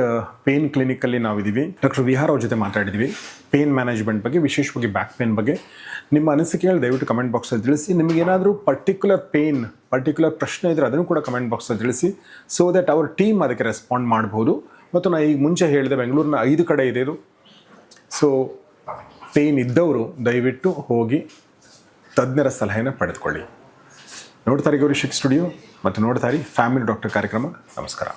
ಪೇಯ್ನ್ ಕ್ಲಿನಿಕಲ್ಲಿ ನಾವಿದ್ದೀವಿ. ಡಾಕ್ಟರ್ ವಿಹಾರ್ ಅವ್ರ ಜೊತೆ ಮಾತಾಡಿದ್ವಿ ಪೇಯ್ನ್ ಮ್ಯಾನೇಜ್ಮೆಂಟ್ ಬಗ್ಗೆ, ವಿಶೇಷವಾಗಿ ಬ್ಯಾಕ್ ಪೇಯ್ನ್ ಬಗ್ಗೆ. ನಿಮ್ಮ ಅನಿಸಿಕೆಗಳು ದಯವಿಟ್ಟು ಕಮೆಂಟ್ ಬಾಕ್ಸಲ್ಲಿ ತಿಳಿಸಿ. ನಿಮಗೇನಾದರೂ ಪರ್ಟಿಕ್ಯುಲರ್ ಪ್ರಶ್ನೆ ಇದ್ದರೆ ಅದನ್ನು ಕೂಡ ಕಮೆಂಟ್ ಬಾಕ್ಸಲ್ಲಿ ತಿಳಿಸಿ. ಸೊ ದಟ್ ಅವರ್ ಟೀಮ್ ಅದಕ್ಕೆ ರೆಸ್ಪಾಂಡ್ ಮಾಡ್ಬೋದು. ಮತ್ತು ನಾನು ಈಗ ಮುಂಚೆ ಹೇಳಿದೆ, ಬೆಂಗಳೂರಿನ 5 ಕಡೆ ಇದೆ ಇದು. ಸೊ ಪೇಯ್ನ್ ಇದ್ದವರು ದಯವಿಟ್ಟು ಹೋಗಿ ತಜ್ಞರ ಸಲಹೆನ ಪಡೆದುಕೊಳ್ಳಿ. ನೋಡ್ತಾರೆ ಗೌರಿ ಶಕ್ಕಿ ಸ್ಟುಡಿಯೋ ಮತ್ತು ನೋಡ್ತಾರೆ ಫ್ಯಾಮಿಲಿ ಡಾಕ್ಟರ್ ಕಾರ್ಯಕ್ರಮ. ನಮಸ್ಕಾರ.